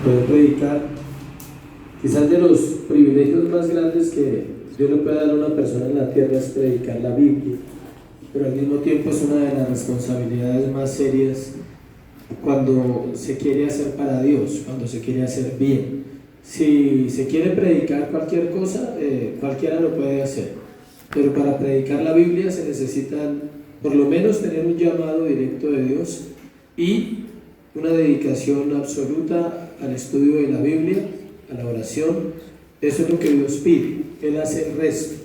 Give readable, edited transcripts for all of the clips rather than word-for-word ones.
poder predicar. Quizás de los privilegios más grandes que Dios le puede dar a una persona en la tierra es predicar la Biblia, pero al mismo tiempo es una de las responsabilidades más serias cuando se quiere hacer para Dios, cuando se quiere hacer bien. Si se quiere predicar cualquier cosa, cualquiera lo puede hacer, pero para predicar la Biblia se necesitan por lo menos tener un llamado directo de Dios y una dedicación absoluta al estudio de la Biblia, a la oración. Eso es lo que Dios pide, Él hace el resto.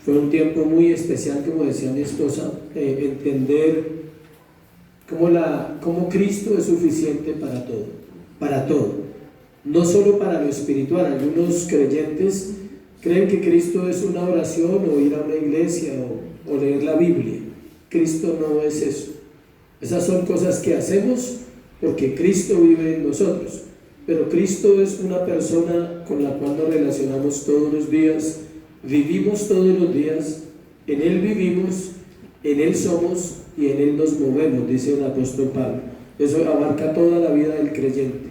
Fue un tiempo muy especial, como decía mi esposa, entender cómo Cristo es suficiente para todo, no solo para lo espiritual. Algunos creyentes creen que Cristo es una oración o ir a una iglesia o leer la Biblia. Cristo no es eso. Esas son cosas que hacemos porque Cristo vive en nosotros, pero Cristo es una persona con la cual nos relacionamos todos los días, vivimos todos los días, en Él vivimos, en Él somos y en Él nos movemos, dice el apóstol Pablo. Eso abarca toda la vida del creyente.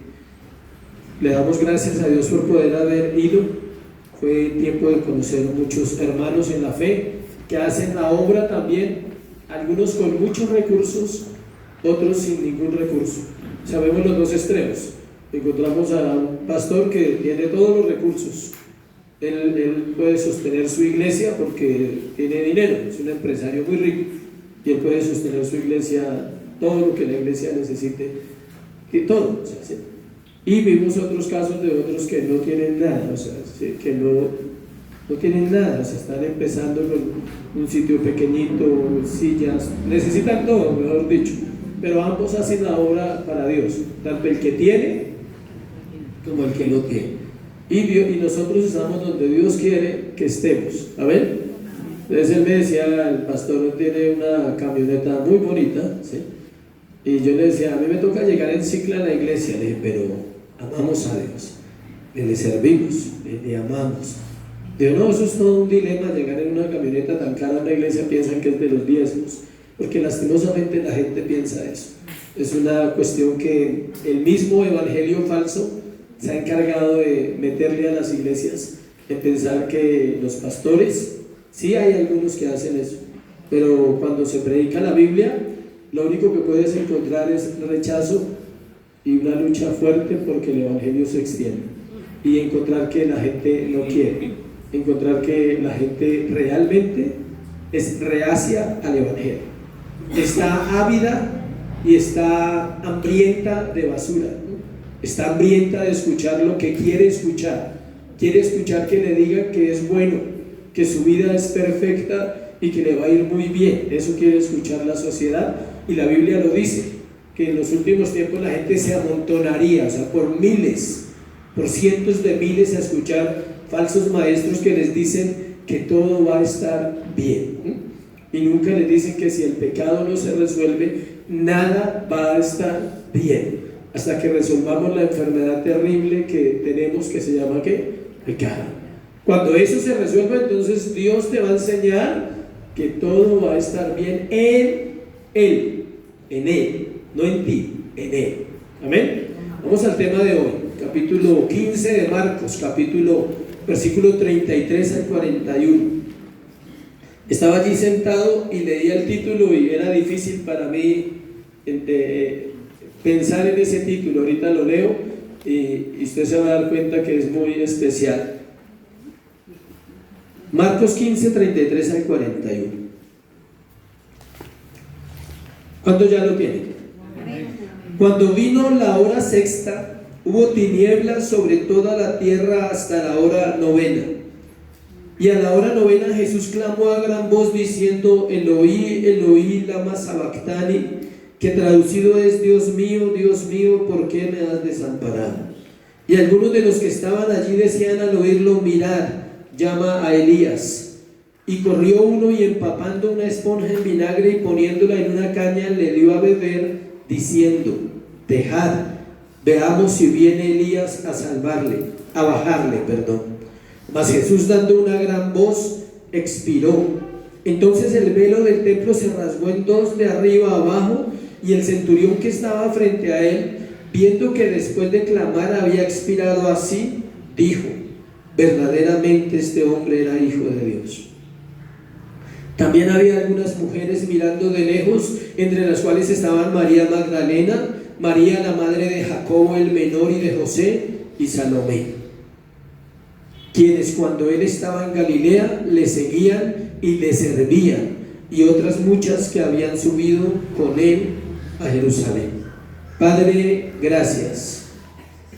Le damos gracias a Dios por poder haber ido. Fue tiempo de conocer muchos hermanos en la fe que hacen la obra también, algunos con muchos recursos, otros sin ningún recurso. Sabemos los dos extremos. Encontramos a un pastor que tiene todos los recursos. Él puede sostener su iglesia porque tiene dinero, es un empresario muy rico y él puede sostener su iglesia, todo lo que la iglesia necesite, y todo, o sea, ¿sí? Y vimos otros casos de otros que no tienen nada, o sea, ¿sí? Que no tienen nada, o sea, están empezando con un sitio pequeñito, sillas, necesitan todo, mejor dicho, pero ambos hacen la obra para Dios, tanto el que tiene como el que no tiene. Y nosotros estamos donde Dios quiere que estemos. ¿Amén? Entonces él me decía, el pastor tiene una camioneta muy bonita, ¿sí? Y yo le decía, a mí me toca llegar en cicla a la iglesia. Le dije, pero amamos a Dios, le servimos, le amamos. Digo, no, eso es todo un dilema, llegar en una camioneta tan cara a una iglesia, piensan que es de los diezmos, porque lastimosamente la gente piensa eso. Es una cuestión que el mismo evangelio falso se ha encargado de meterle a las iglesias, en pensar que los pastores, sí hay algunos que hacen eso, pero cuando se predica la Biblia, lo único que puedes encontrar es rechazo y una lucha fuerte porque el evangelio se extiende, y encontrar que la gente no quiere, encontrar que la gente realmente es reacia al evangelio, está ávida y está hambrienta de basura. Está hambrienta de escuchar lo que quiere escuchar que le digan que es bueno, que su vida es perfecta y que le va a ir muy bien. Eso quiere escuchar la sociedad, y la Biblia lo dice, que en los últimos tiempos la gente se amontonaría, o sea, por miles, por cientos de miles, a escuchar falsos maestros que les dicen que todo va a estar bien, y nunca les dicen que si el pecado no se resuelve, nada va a estar bien, hasta que resolvamos la enfermedad terrible que tenemos, que se llama ¿qué? Pecado. Cuando eso se resuelva, entonces Dios te va a enseñar que todo va a estar bien en Él, no en ti, en Él. Amén. Vamos al tema de hoy, capítulo 15 de Marcos, versículo 33 al 41. Estaba allí sentado y leía el título y era difícil para mí pensar en ese título. Ahorita lo leo y usted se va a dar cuenta que es muy especial. Marcos 15, 33 al 41. ¿Cuántos ya lo tienen? Cuando vino la hora sexta, hubo tinieblas sobre toda la tierra hasta la hora novena. Y a la hora novena Jesús clamó a gran voz diciendo: Eloí, Eloí, lama sabactani, que traducido es: Dios mío, ¿por qué me has desamparado? Y algunos de los que estaban allí decían al oírlo: mirad, llama a Elías. Y corrió uno y empapando una esponja en vinagre y poniéndola en una caña le dio a beber, diciendo: dejad, veamos si viene Elías a bajarle. Mas Jesús, dando una gran voz, expiró. Entonces el velo del templo se rasgó en dos de arriba a abajo, y el centurión que estaba frente a él, viendo que después de clamar había expirado así, dijo: verdaderamente este hombre era hijo de Dios. También había algunas mujeres mirando de lejos, entre las cuales estaban María Magdalena, María la madre de Jacobo el menor y de José, y Salomé, quienes cuando él estaba en Galilea le seguían y le servían, y otras muchas que habían subido con él a Jerusalén. Padre, gracias.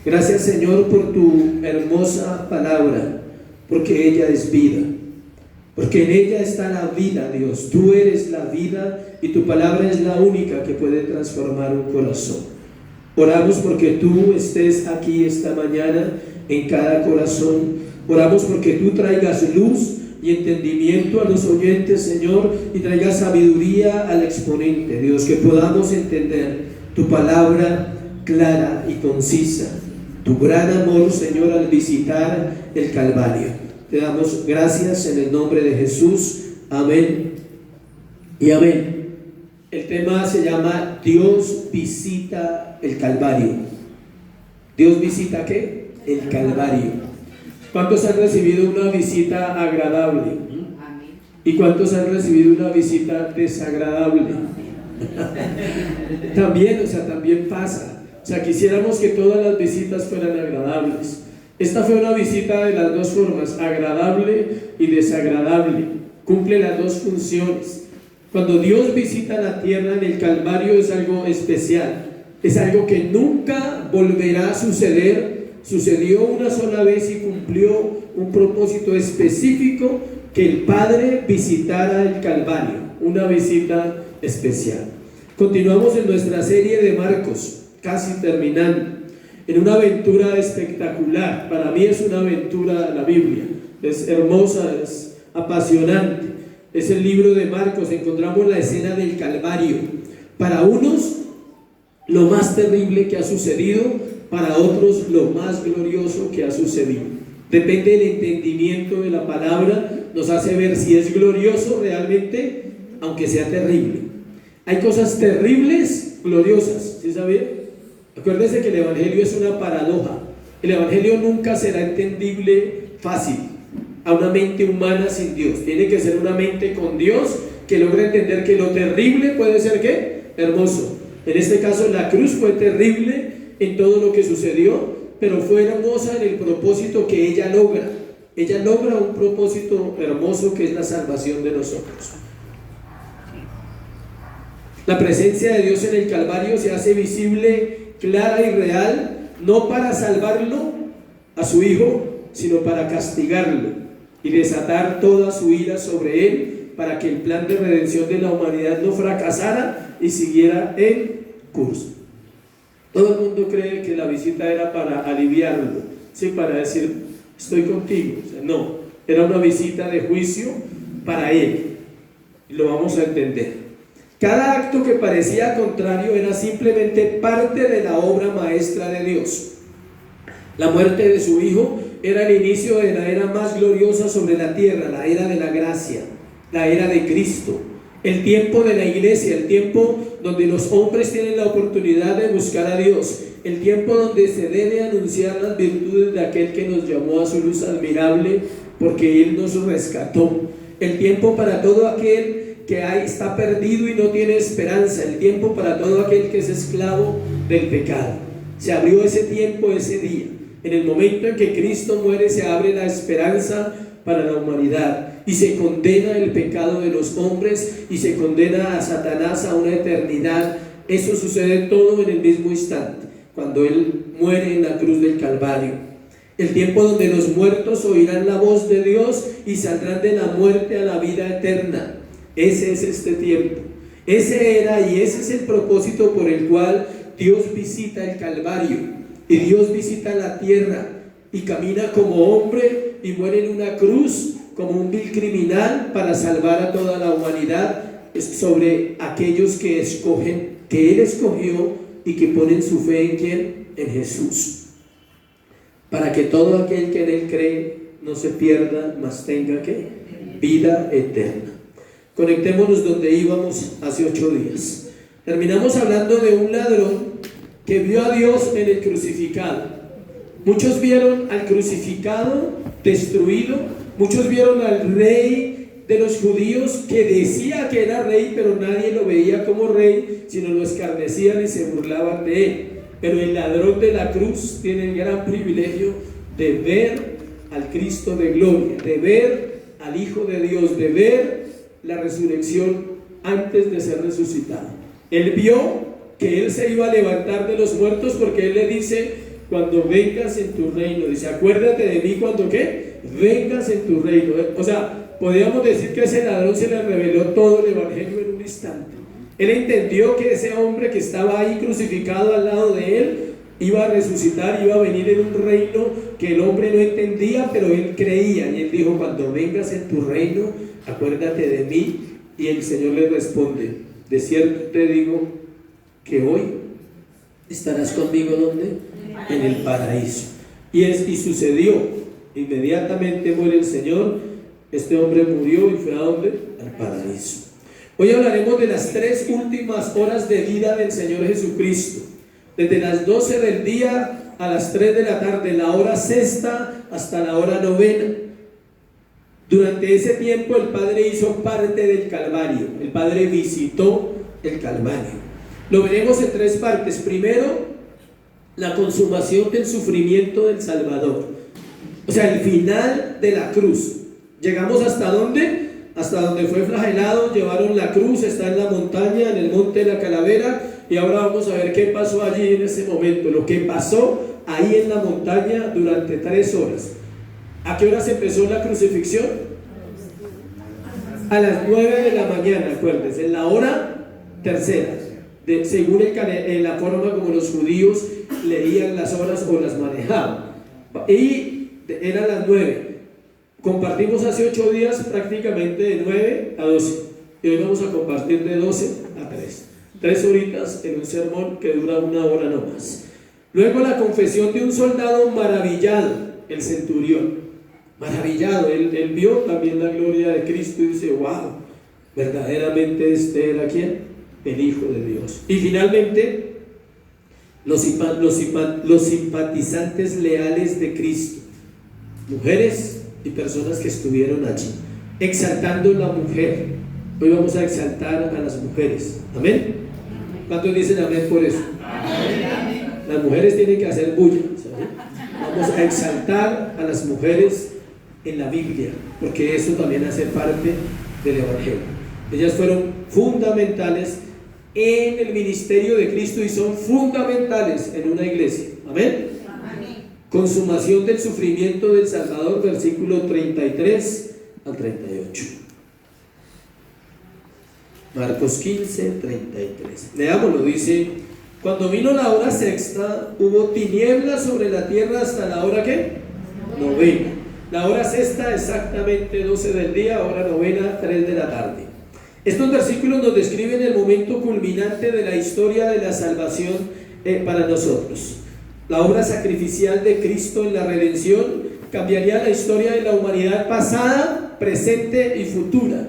Gracias, Señor, por tu hermosa palabra, porque ella es vida, porque en ella está la vida, Dios. Tú eres la vida y tu palabra es la única que puede transformar un corazón. Oramos porque tú estés aquí esta mañana en cada corazón. Oramos porque tú traigas luz y entendimiento a los oyentes, Señor, y traigas sabiduría al exponente, Dios, que podamos entender tu palabra clara y concisa, tu gran amor, Señor, al visitar el Calvario. Te damos gracias en el nombre de Jesús. Amén y amén. El tema se llama Dios visita el Calvario. ¿Dios visita qué? El Calvario. ¿Cuántos han recibido una visita agradable? ¿Y cuántos han recibido una visita desagradable? También pasa. Quisiéramos que todas las visitas fueran agradables. Esta fue una visita de las dos formas, agradable y desagradable. Cumple las dos funciones. Cuando Dios visita la tierra en el Calvario es algo especial, es algo que nunca volverá a suceder. Sucedió una sola vez y cumplió un propósito específico, que el Padre visitara el Calvario, una visita especial. Continuamos en nuestra serie de Marcos, casi terminando, en una aventura espectacular. Para mí es una aventura la Biblia, es hermosa, es apasionante. Es el libro de Marcos. Encontramos la escena del Calvario. Para unos, lo más terrible que ha sucedido, para otros, lo más glorioso que ha sucedido. Depende del entendimiento de la palabra, nos hace ver si es glorioso realmente, aunque sea terrible. Hay cosas terribles, gloriosas, ¿sí sabía? Acuérdense que el Evangelio es una paradoja. El Evangelio nunca será entendible fácil a una mente humana sin Dios. Tiene que ser una mente con Dios que logre entender que lo terrible puede ser ¿qué? Hermoso. En este caso la cruz fue terrible en todo lo que sucedió, pero fue hermosa en el propósito que ella logra. Ella logra un propósito hermoso, que es la salvación de nosotros. La presencia de Dios en el Calvario se hace visible, clara y real, no para salvarlo a su Hijo, sino para castigarlo y desatar toda su ira sobre él, para que el plan de redención de la humanidad no fracasara y siguiera en curso. Todo el mundo cree que la visita era para aliviarlo, ¿sí? Para decir, estoy contigo. No, era una visita de juicio para él, y lo vamos a entender. Cada acto que parecía contrario era simplemente parte de la obra maestra de Dios. La muerte de su Hijo era el inicio de la era más gloriosa sobre la tierra, la era de la gracia, la era de Cristo, el tiempo de la iglesia, el tiempo donde los hombres tienen la oportunidad de buscar a Dios, el tiempo donde se debe anunciar las virtudes de aquel que nos llamó a su luz admirable, porque Él nos rescató, el tiempo para todo aquel que está perdido y no tiene esperanza, el tiempo para todo aquel que es esclavo del pecado. Se abrió ese tiempo, ese día. En el momento en que Cristo muere, se abre la esperanza para la humanidad y se condena el pecado de los hombres y se condena a Satanás a una eternidad. Eso sucede todo en el mismo instante, cuando Él muere en la cruz del Calvario. El tiempo donde los muertos oirán la voz de Dios y saldrán de la muerte a la vida eterna. Ese es este tiempo. Ese era y ese es el propósito por el cual Dios visita el Calvario. Y Dios visita la tierra y camina como hombre y muere en una cruz como un vil criminal para salvar a toda la humanidad sobre aquellos que escogen, que Él escogió y que ponen su fe en ¿quién? En Jesús. Para que todo aquel que en Él cree no se pierda, mas tenga ¿qué? Vida eterna. Conectémonos donde íbamos hace 8 días. Terminamos hablando de un ladrón que vio a Dios en el crucificado. Muchos vieron al crucificado destruido, muchos vieron al rey de los judíos que decía que era rey, pero nadie lo veía como rey, sino lo escarnecían y se burlaban de él. Pero el ladrón de la cruz tiene el gran privilegio de ver al Cristo de gloria, de ver al Hijo de Dios, de ver la resurrección antes de ser resucitado. Él vio que él se iba a levantar de los muertos, porque él le dice: cuando vengas en tu reino, dice, acuérdate de mí cuando ¿qué? Vengas en tu reino. O sea, podríamos decir que a ese ladrón se le reveló todo el evangelio en un instante. Él entendió que ese hombre que estaba ahí crucificado al lado de él iba a resucitar, iba a venir en un reino que el hombre no entendía, pero él creía. Y él dijo: cuando vengas en tu reino, acuérdate de mí. Y el Señor le responde: de cierto te digo que hoy estarás conmigo, ¿dónde? En el paraíso. Y sucedió, inmediatamente muere el Señor, este hombre murió y fue ¿a dónde? Al paraíso. Hoy hablaremos de las 3 últimas horas de vida del Señor Jesucristo, desde las 12 del día a las 3 de la tarde, la hora sexta hasta la hora novena. Durante ese tiempo el Padre hizo parte del Calvario, el Padre visitó el Calvario. Lo veremos en 3 partes. Primero, la consumación del sufrimiento del Salvador, o sea, el final de la cruz. Llegamos hasta ¿dónde? Hasta donde fue flagelado, llevaron la cruz, está en la montaña, en el monte de la calavera, y ahora vamos a ver qué pasó allí en ese momento, lo que pasó ahí en la montaña durante 3 horas. ¿A qué hora se empezó la crucifixión? A las 9 de la mañana, acuérdense, en la hora tercera, según la forma como los judíos leían las horas o las manejaban, y eran las 9. Compartimos hace 8 días prácticamente de 9 a 12, y hoy vamos a compartir de 12 a 3 horitas en un sermón que dura 1 hora no más. Luego la confesión de un soldado maravillado, el centurión, maravillado, él vio también la gloria de Cristo y dice: wow, verdaderamente este era ¿quién? El Hijo de Dios. Y finalmente los simpatizantes leales de Cristo, mujeres y personas que estuvieron allí, exaltando a la mujer. Hoy vamos a exaltar a las mujeres. ¿Amén? ¿Cuántos dicen amén por eso? Amén. Las mujeres tienen que hacer bulla, ¿sabes? Vamos a exaltar a las mujeres en la Biblia, porque eso también hace parte del Evangelio. Ellas fueron fundamentales en el ministerio de Cristo y son fundamentales en una iglesia. ¿Amén? Consumación del sufrimiento del Salvador, versículo 33 al 38. Marcos 15, 33. Leámoslo, dice: cuando vino la hora sexta, hubo tinieblas sobre la tierra hasta la hora ¿qué? Novena. La hora sexta, exactamente 12 del día, hora novena, 3 de la tarde. Estos versículos nos describen el momento culminante de la historia de la salvación para nosotros. La obra sacrificial de Cristo en la redención cambiaría la historia de la humanidad pasada, presente y futura.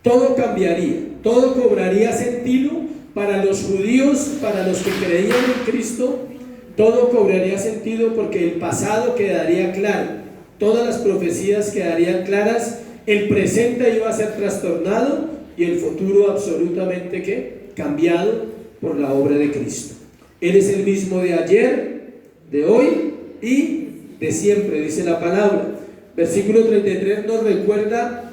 Todo cambiaría, todo cobraría sentido para los judíos, para los que creían en Cristo. Todo cobraría sentido porque el pasado quedaría claro, todas las profecías quedarían claras, el presente iba a ser trastornado y el futuro absolutamente ¿qué? Cambiado por la obra de Cristo. Él es el mismo de ayer, de hoy y de siempre, dice la palabra. Versículo 33 nos recuerda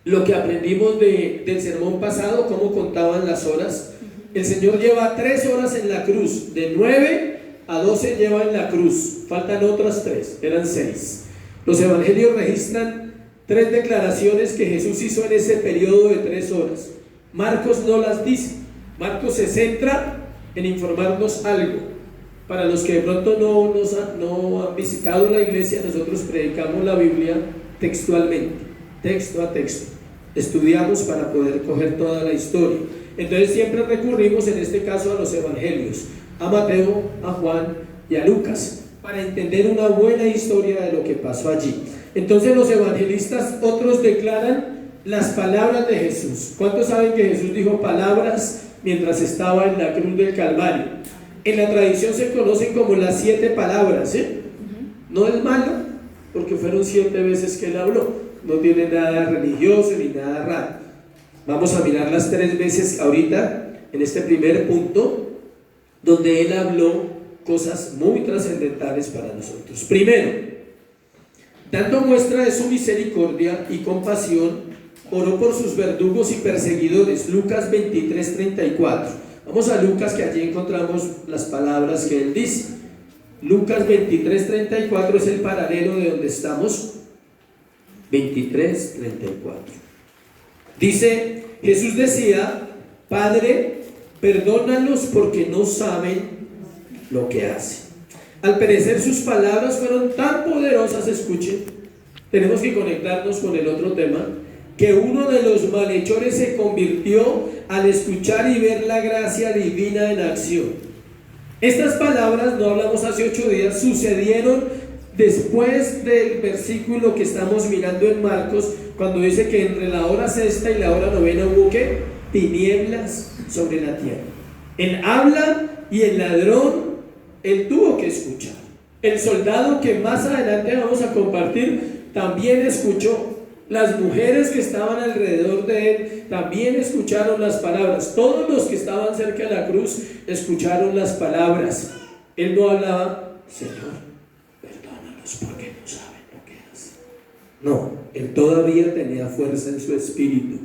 lo que aprendimos del sermón pasado, cómo contaban las horas. El Señor lleva 3 horas en la cruz, de 9 a 12 lleva en la cruz, faltan otras 3, eran 6. Los evangelios registran 3 declaraciones que Jesús hizo en ese periodo de 3 horas. Marcos no las dice. Marcos se centra en informarnos algo. Para los que de pronto no han visitado la iglesia, nosotros predicamos la Biblia textualmente, texto a texto. Estudiamos para poder coger toda la historia. Entonces siempre recurrimos en este caso a los evangelios, a Mateo, a Juan y a Lucas, para entender una buena historia de lo que pasó allí. Entonces los evangelistas, otros declaran las palabras de Jesús. ¿Cuántos saben que Jesús dijo palabras mientras estaba en la cruz del Calvario? en la tradición se conocen como las 7 palabras, ¿sí? No es malo, porque fueron 7 veces que él habló, no tiene nada religioso ni nada raro. Vamos a mirar las 3 veces ahorita, en este primer punto, donde él habló cosas muy trascendentales para nosotros. Primero, dando muestra de su misericordia y compasión, oró por sus verdugos y perseguidores. Lucas 23:34. Vamos a Lucas, que allí encontramos las palabras que él dice. Lucas 23:34 es el paralelo de donde estamos. 23:34. Dice, Jesús decía: Padre, perdónalos porque no saben lo que hacen. Al parecer sus palabras fueron tan poderosas, escuchen, tenemos que conectarnos con el otro tema, que uno de los malhechores se convirtió al escuchar y ver la gracia divina en acción. Estas palabras, no hablamos hace 8 días, sucedieron después del versículo que estamos mirando en Marcos, cuando dice que entre la hora sexta y la hora novena hubo ¿qué? Tinieblas sobre la tierra. Él habla y el ladrón, él tuvo que escuchar. El soldado, que más adelante vamos a compartir, también escuchó. Las mujeres que estaban alrededor de él también escucharon las palabras. Todos los que estaban cerca de la cruz escucharon las palabras. Él no hablaba: Señor, perdónanos porque no saben lo que hacen. No, él todavía tenía fuerza en su espíritu.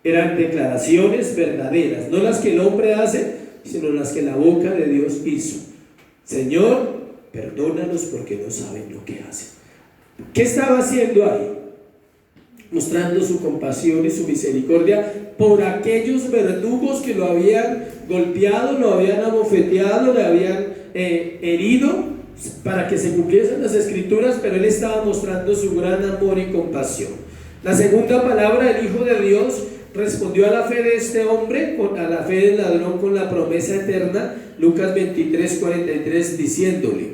Eran declaraciones verdaderas, no las que el hombre hace, sino las que la boca de Dios hizo. Señor, perdónanos porque no saben lo que hacen. ¿Qué estaba haciendo ahí? Mostrando su compasión y su misericordia por aquellos verdugos que lo habían golpeado, lo habían abofeteado, le habían herido, para que se cumpliesen las escrituras, pero él estaba mostrando su gran amor y compasión. La segunda palabra, el Hijo de Dios respondió a la fe de este hombre, a la fe del ladrón, con la promesa eterna. Lucas 23:43, diciéndole,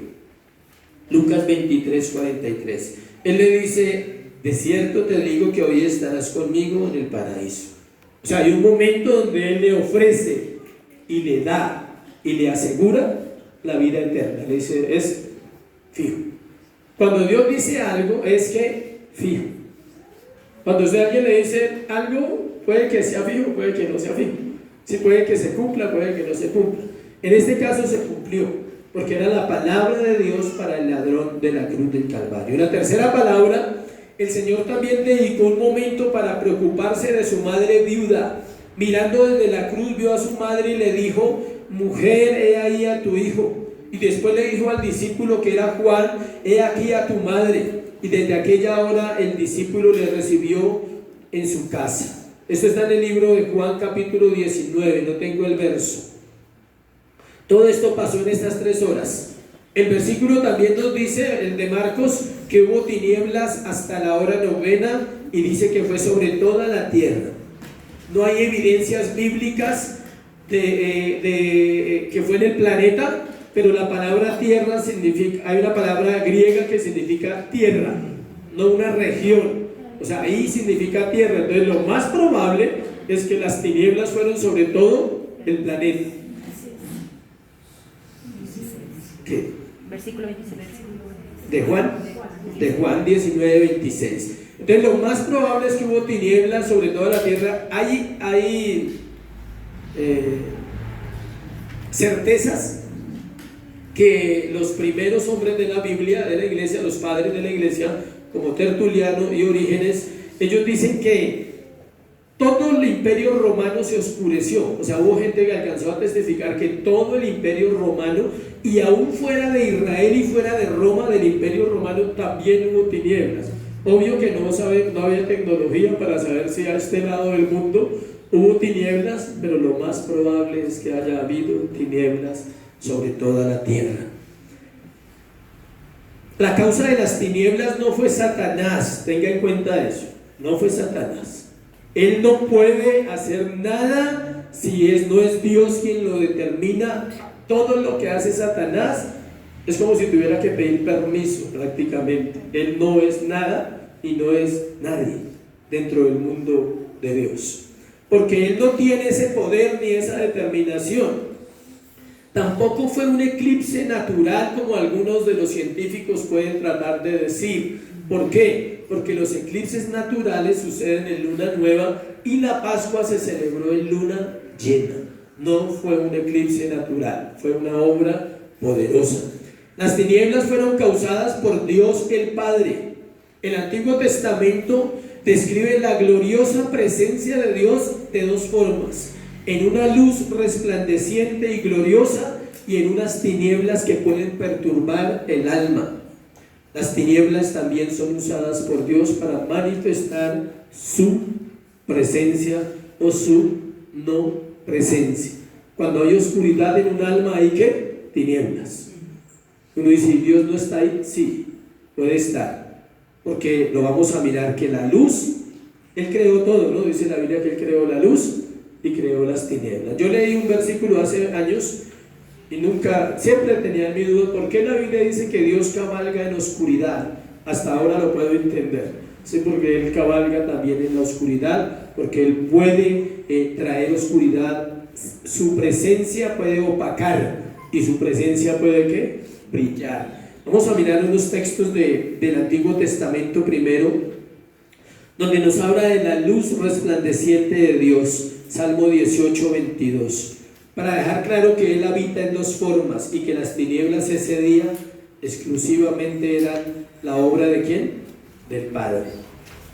Lucas 23:43, él le dice: de cierto te digo que hoy estarás conmigo en el paraíso. O sea, hay un momento donde él le ofrece y le da y le asegura la vida eterna. Le dice: es fijo. Cuando Dios dice algo, es que fijo. Cuando alguien le dice algo, puede que sea fijo, puede que no sea fijo. Sí, puede que se cumpla, puede que no se cumpla. En este caso se cumplió, porque era la palabra de Dios para el ladrón de la cruz del Calvario. La tercera palabra, el Señor también dedicó un momento para preocuparse de su madre viuda. Mirando desde la cruz, vio a su madre y le dijo: mujer, he ahí a tu hijo. Y después le dijo al discípulo, que era Juan: he aquí a tu madre. Y desde aquella hora el discípulo le recibió en su casa. Esto está en el libro de Juan capítulo 19, no tengo el verso. Todo esto pasó en estas 3 horas. El versículo también nos dice, el de Marcos, que hubo tinieblas hasta la hora novena, y dice que fue sobre toda la tierra. No hay evidencias bíblicas que fue en el planeta, pero la palabra tierra significa, hay una palabra griega que significa tierra, no una región. O sea, ahí significa tierra. Entonces lo más probable es que las tinieblas fueron sobre todo el planeta. ¿Qué? Versículo 26. De Juan 19:26. Entonces lo más probable es que hubo tinieblas sobre toda la tierra. Hay certezas que los primeros hombres de la Biblia, de la iglesia, los padres de la iglesia, como Tertuliano y Orígenes, ellos dicen que todo el imperio romano se oscureció. O sea, hubo gente que alcanzó a testificar que todo el imperio romano, y aún fuera de Israel y fuera de Roma, del imperio romano, también hubo tinieblas. Obvio que no había tecnología para saber si a este lado del mundo hubo tinieblas, pero lo más probable es que haya habido tinieblas sobre toda la tierra. La causa de las tinieblas no fue Satanás, tenga en cuenta eso, no fue Satanás. Él no puede hacer nada si no es Dios quien lo determina. Todo lo que hace Satanás es como si tuviera que pedir permiso prácticamente. Él no es nada y no es nadie dentro del mundo de Dios, porque él no tiene ese poder ni esa determinación. Tampoco fue un eclipse natural como algunos de los científicos pueden tratar de decir. ¿Por qué? Porque los eclipses naturales suceden en luna nueva y la Pascua se celebró en luna llena. No fue un eclipse natural, fue una obra poderosa. Las tinieblas fueron causadas por Dios el Padre. El Antiguo Testamento describe la gloriosa presencia de Dios de dos formas: en una luz resplandeciente y gloriosa, y en unas tinieblas que pueden perturbar el alma. Las tinieblas también son usadas por Dios para manifestar su presencia o su no presencia. Cuando hay oscuridad en un alma, ¿hay qué? Tinieblas. Uno dice, ¿Dios no está ahí? Sí, puede estar, porque lo vamos a mirar que la luz, Él creó todo, ¿no? Dice la Biblia que Él creó la luz y creó las tinieblas. Yo leí un versículo hace años y siempre tenía mi duda, ¿por qué la Biblia dice que Dios cabalga en oscuridad? Hasta ahora lo puedo entender. Sí, porque Él cabalga también en la oscuridad, porque Él puede traer oscuridad. Su presencia puede opacar y su presencia puede ¿qué? Brillar. Vamos a mirar unos textos del Antiguo Testamento primero, donde nos habla de la luz resplandeciente de Dios. Salmo 18, 22. Para dejar claro que Él habita en dos formas y que las tinieblas ese día exclusivamente eran la obra ¿de quién? Del Padre.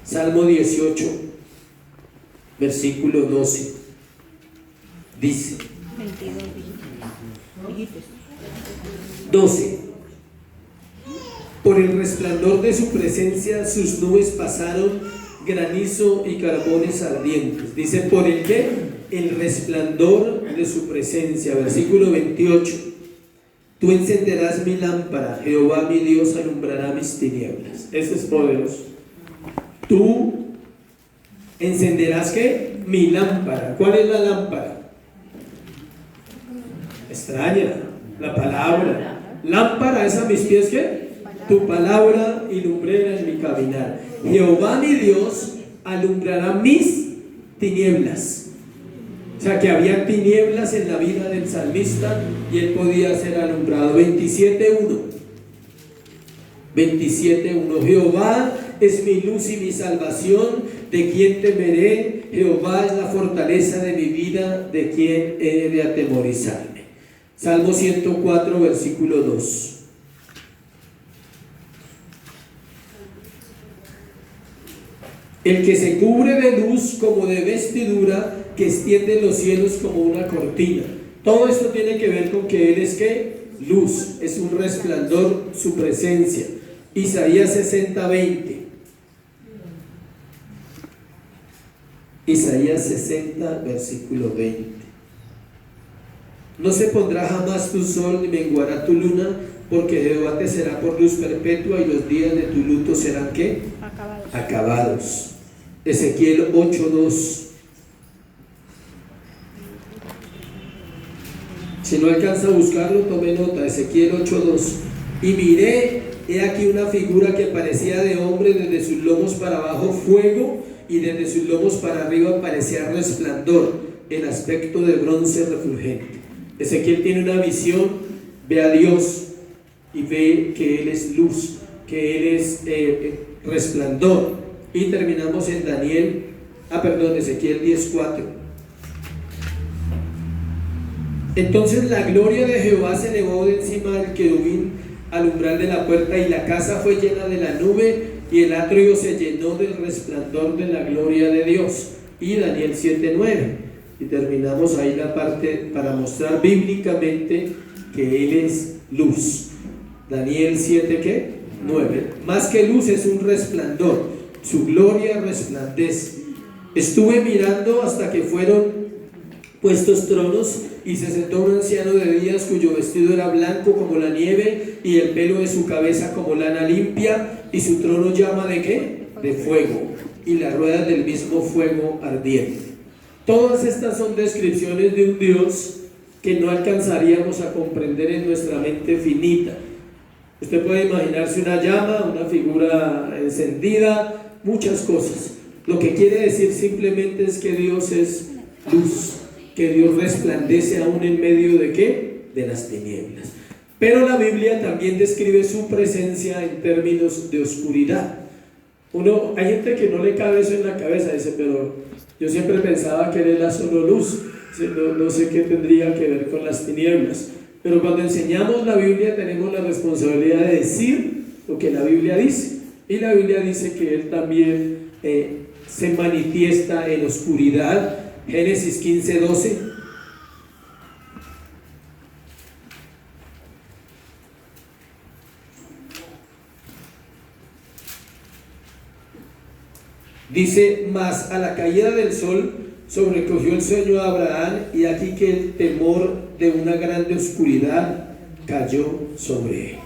Salmo 18, versículo 12. Dice 12: por el resplandor de su presencia sus nubes pasaron, granizo y carbones ardientes. Dice, ¿por el qué? El resplandor de su presencia. Versículo 28: tú encenderás mi lámpara, Jehová mi Dios alumbrará mis tinieblas. Ese es poderoso. Tú encenderás ¿qué? Mi lámpara. ¿Cuál es la lámpara? Extraña, la palabra. Lámpara es a mis pies ¿qué? Tu palabra y lumbrera en mi caminar. Jehová mi Dios alumbrará mis tinieblas. O sea que había tinieblas en la vida del salmista y él podía ser alumbrado. 27:1. 27:1. Jehová es mi luz y mi salvación, ¿de quién temeré? Jehová es la fortaleza de mi vida, ¿de quién he de atemorizarme? Salmo 104, versículo 2. El que se cubre de luz como de vestidura, que extiende los cielos como una cortina. Todo esto tiene que ver con que Él es ¿qué? Luz, es un resplandor, su presencia. Isaías 60, 20. Isaías 60, versículo 20. No se pondrá jamás tu sol ni menguará tu luna, porque Jehová te será por luz perpetua y los días de tu luto serán ¿qué? Acabados. Ezequiel 8:2. Si no alcanza a buscarlo, tome nota. Ezequiel 8:2. Y miré, he aquí una figura que parecía de hombre, desde sus lomos para abajo fuego, y desde sus lomos para arriba parecía resplandor, en aspecto de bronce refulgente. Ezequiel tiene una visión, ve a Dios y ve que Él es luz, que Él es resplandor. Y terminamos en Ezequiel 10:4. Entonces la gloria de Jehová se elevó de encima del querubín al umbral de la puerta, y la casa fue llena de la nube, y el atrio se llenó del resplandor de la gloria de Dios. Y Daniel 7:9. Y terminamos ahí la parte para mostrar bíblicamente que Él es luz. Daniel 7:9. Más que luz, es un resplandor. Su gloria resplandece. Estuve mirando hasta que fueron puestos tronos, y se sentó un anciano de días cuyo vestido era blanco como la nieve, y el pelo de su cabeza como lana limpia, y su trono llama ¿de qué? De fuego, y las ruedas del mismo fuego ardiente. Todas estas son descripciones de un Dios que no alcanzaríamos a comprender en nuestra mente finita. Usted puede imaginarse una llama, una figura encendida, muchas cosas. Lo que quiere decir simplemente es que Dios es luz, que Dios resplandece aún en medio de ¿qué? de las tinieblas. Pero la Biblia también describe su presencia en términos de oscuridad. Hay gente que no le cabe eso en la cabeza, dice, pero yo siempre pensaba que Él es la solo luz, no sé qué tendría que ver con las tinieblas. Pero cuando enseñamos la Biblia tenemos la responsabilidad de decir lo que la Biblia dice. Y la Biblia dice que Él también se manifiesta en oscuridad. Génesis 15:12. Dice, mas a la caída del sol sobrecogió el sueño de Abraham, y aquí que el temor de una grande oscuridad cayó sobre él.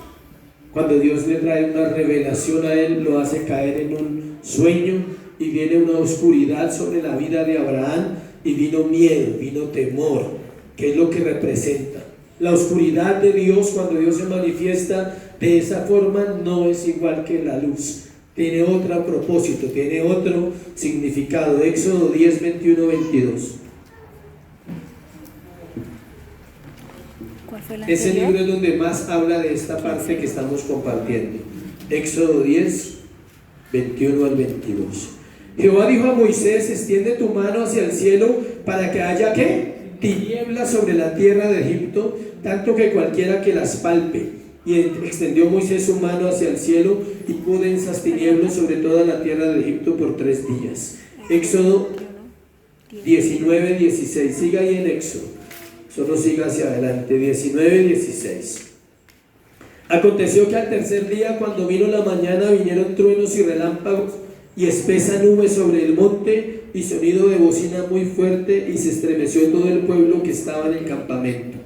Cuando Dios le trae una revelación a él, lo hace caer en un sueño y viene una oscuridad sobre la vida de Abraham, y vino miedo, vino temor, que es lo que representa. La oscuridad de Dios, cuando Dios se manifiesta de esa forma, no es igual que la luz. Tiene otro propósito, tiene otro significado. Éxodo 10, 21, 22. ¿Cuál fue la Ese anterior? libro es donde más habla de esta parte que estamos compartiendo. Éxodo 10, 21 al 22. Jehová dijo a Moisés, extiende tu mano hacia el cielo para que haya ¿qué? Tinieblas sobre la tierra de Egipto, tanto que cualquiera que las palpe. Y extendió Moisés su mano hacia el cielo, y hubo densas tinieblas sobre toda la tierra de Egipto por 3 días. Éxodo 19, 16. Siga ahí en Éxodo. Solo siga hacia adelante. 19, 16. Aconteció que al tercer día, cuando vino la mañana, vinieron truenos y relámpagos y espesa nube sobre el monte, y sonido de bocina muy fuerte, y se estremeció todo el pueblo que estaba en el campamento.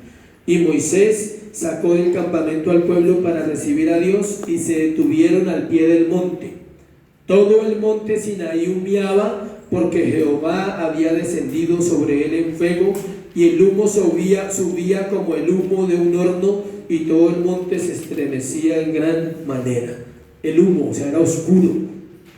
Y Moisés sacó del campamento al pueblo para recibir a Dios, y se detuvieron al pie del monte. Todo el monte Sinaí humeaba, porque Jehová había descendido sobre él en fuego, y el humo subía como el humo de un horno, y todo el monte se estremecía en gran manera. El humo, o sea, era oscuro.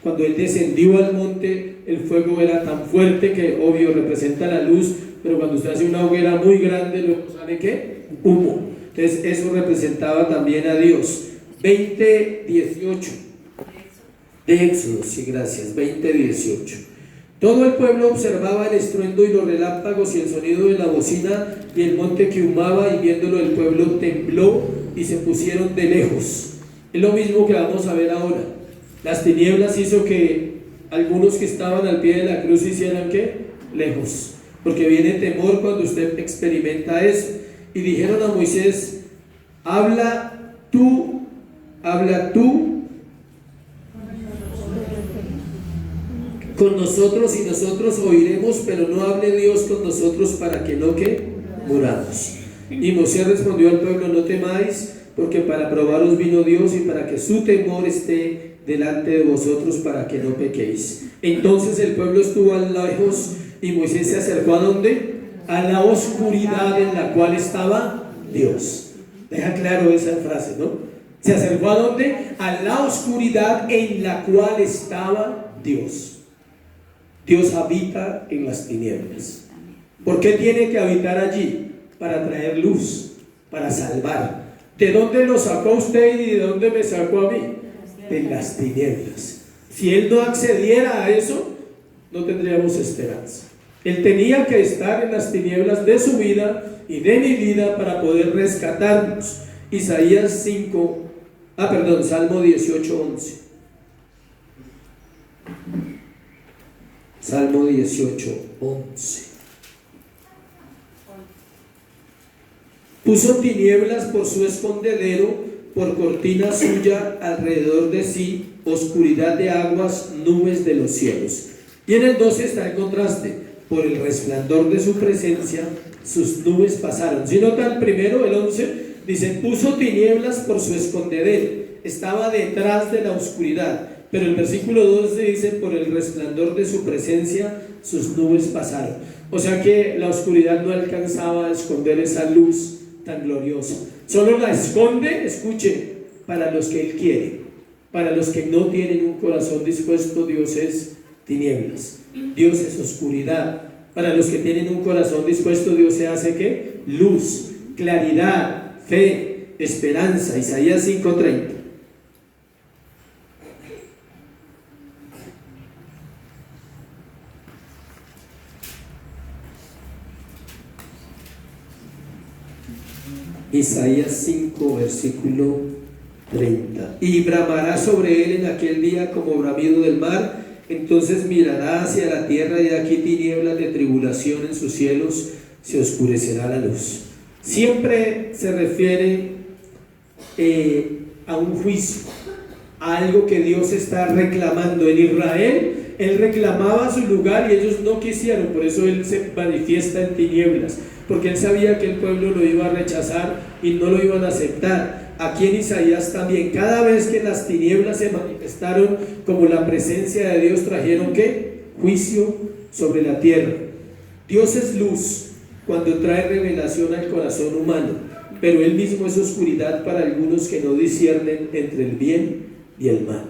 Cuando él descendió al monte, el fuego era tan fuerte que, obvio, representa la luz, pero cuando usted hace una hoguera muy grande, luego sale ¿qué? Humo. Entonces eso representaba también a Dios. 20:18 de Éxodo, sí, gracias. 20:18. Todo el pueblo observaba el estruendo y los relámpagos y el sonido de la bocina y el monte que humaba, y viéndolo el pueblo tembló y se pusieron de lejos. Es lo mismo que vamos a ver ahora. Las tinieblas hizo que algunos que estaban al pie de la cruz hicieran ¿qué? Lejos, porque viene temor cuando usted experimenta eso. Y dijeron a Moisés, habla tú con nosotros, y nosotros oiremos, pero no hable Dios con nosotros para que no que muramos. Y Moisés respondió al pueblo, no temáis, porque para probaros vino Dios, y para que su temor esté delante de vosotros, para que no pequéis. Entonces el pueblo estuvo a lejos, y Moisés se acercó ¿a dónde? A la oscuridad en la cual estaba Dios. Deja claro esa frase, ¿no? Se acercó ¿a dónde? A la oscuridad en la cual estaba Dios. Dios habita en las tinieblas. ¿Por qué tiene que habitar allí? Para traer luz, para salvar. ¿De dónde lo sacó usted y de dónde me sacó a mí? De las tinieblas. Si Él no accediera a eso, no tendríamos esperanza. Él tenía que estar en las tinieblas de su vida y de mi vida para poder rescatarnos. Salmo 18:11. Salmo 18:11. Puso tinieblas por su escondedero, por cortina suya alrededor de sí, oscuridad de aguas, nubes de los cielos. Y en el 12 está el contraste. Por el resplandor de su presencia, sus nubes pasaron. Si nota el primero, el 11, dice, puso tinieblas por su escondedero. Estaba detrás de la oscuridad. Pero el versículo 12 dice, por el resplandor de su presencia, sus nubes pasaron. O sea que la oscuridad no alcanzaba a esconder esa luz tan gloriosa. Solo la esconde, escuche, para los que Él quiere. Para los que no tienen un corazón dispuesto, Dios es tinieblas. Dios es oscuridad. Para los que tienen un corazón dispuesto, Dios se hace ¿qué? Luz. claridad, fe, esperanza. Isaías 5:30. Isaías 5, versículo 30. Y bramará sobre él en aquel día como bramido del mar. Entonces mirará hacia la tierra y de aquí tinieblas de tribulación en sus cielos, se oscurecerá la luz. Siempre se refiere a un juicio, a algo que Dios está reclamando. En Israel, Él reclamaba su lugar y ellos no quisieron, por eso Él se manifiesta en tinieblas, porque Él sabía que el pueblo lo iba a rechazar y no lo iban a aceptar. Aquí en Isaías también, cada vez que las tinieblas se manifestaron como la presencia de Dios, trajeron ¿qué? Juicio sobre la tierra. Dios es luz cuando trae revelación al corazón humano, pero Él mismo es oscuridad para algunos que no disciernen entre el bien y el mal.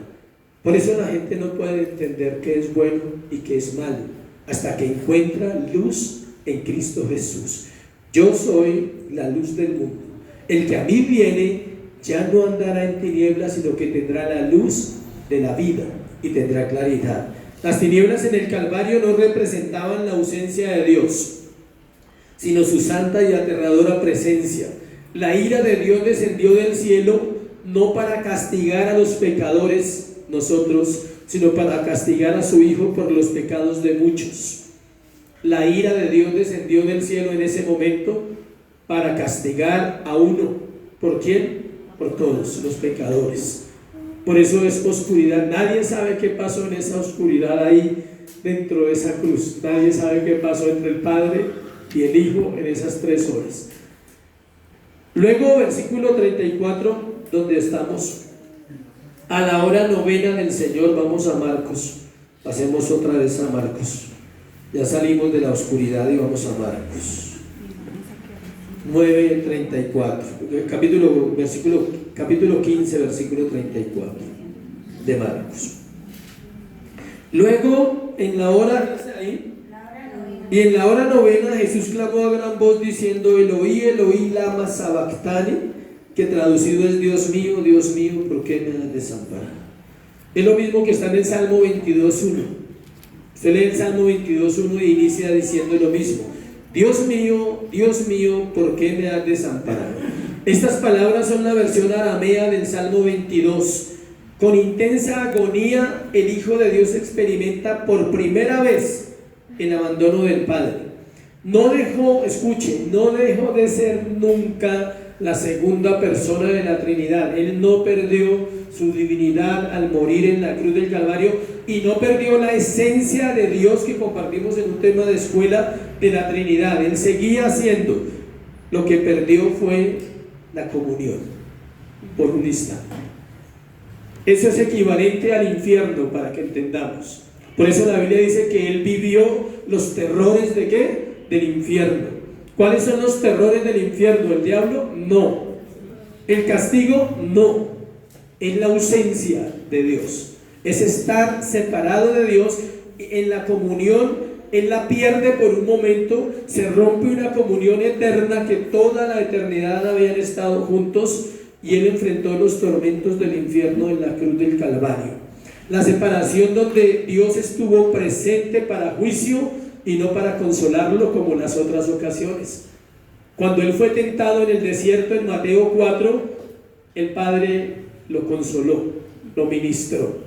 Por eso la gente no puede entender qué es bueno y qué es malo, hasta que encuentra luz en Cristo Jesús. Yo soy la luz del mundo. El que a mí viene ya no andará en tinieblas, sino que tendrá la luz de la vida y tendrá claridad. Las tinieblas en el Calvario no representaban la ausencia de Dios, sino su santa y aterradora presencia. La ira de Dios descendió del cielo no para castigar a los pecadores, nosotros, sino para castigar a su Hijo por los pecados de muchos. La ira de Dios descendió del cielo en ese momento para castigar a uno. ¿Por quién? Por todos los pecadores. Por eso es oscuridad. Nadie sabe qué pasó en esa oscuridad ahí dentro de esa cruz. Nadie sabe qué pasó entre el Padre y el Hijo en esas 3 horas. Luego, versículo 34, donde estamos, a la hora novena del Señor. Vamos a Marcos. Pasemos otra vez a Marcos. Ya salimos de la oscuridad y vamos a Marcos 9:34, capítulo 15, versículo 34 de Marcos. Luego, en la hora novena, Jesús clamó a gran voz diciendo: Eloí, Eloí, lama sabactani, que traducido es: Dios mío, ¿por qué me has desamparado? Es lo mismo que está en el Salmo 22:1. Usted lee el Salmo 22:1 y inicia diciendo lo mismo: Dios mío, ¿por qué me has desamparado? Estas palabras son la versión aramea del Salmo 22. Con intensa agonía, el Hijo de Dios experimenta por primera vez el abandono del Padre. No dejó de ser nunca la segunda persona de la Trinidad. Él no perdió su divinidad al morir en la cruz del Calvario, y no perdió la esencia de Dios que compartimos en un tema de escuela de la Trinidad. Él seguía haciendo. Lo que perdió fue la comunión por un instante. Eso es equivalente al infierno, para que entendamos. Por eso la Biblia dice que Él vivió los terrores ¿de qué? Del infierno. ¿Cuáles son los terrores del infierno? ¿El diablo? No. ¿El castigo? No. Es la ausencia de Dios. Es estar separado de Dios. En la comunión, Él la pierde por un momento. Se rompe una comunión eterna, que toda la eternidad habían estado juntos, y Él enfrentó los tormentos del infierno en la cruz del Calvario. La separación donde Dios estuvo presente para juicio y no para consolarlo como en las otras ocasiones. Cuando Él fue tentado en el desierto en Mateo 4, el Padre lo consoló, lo ministró.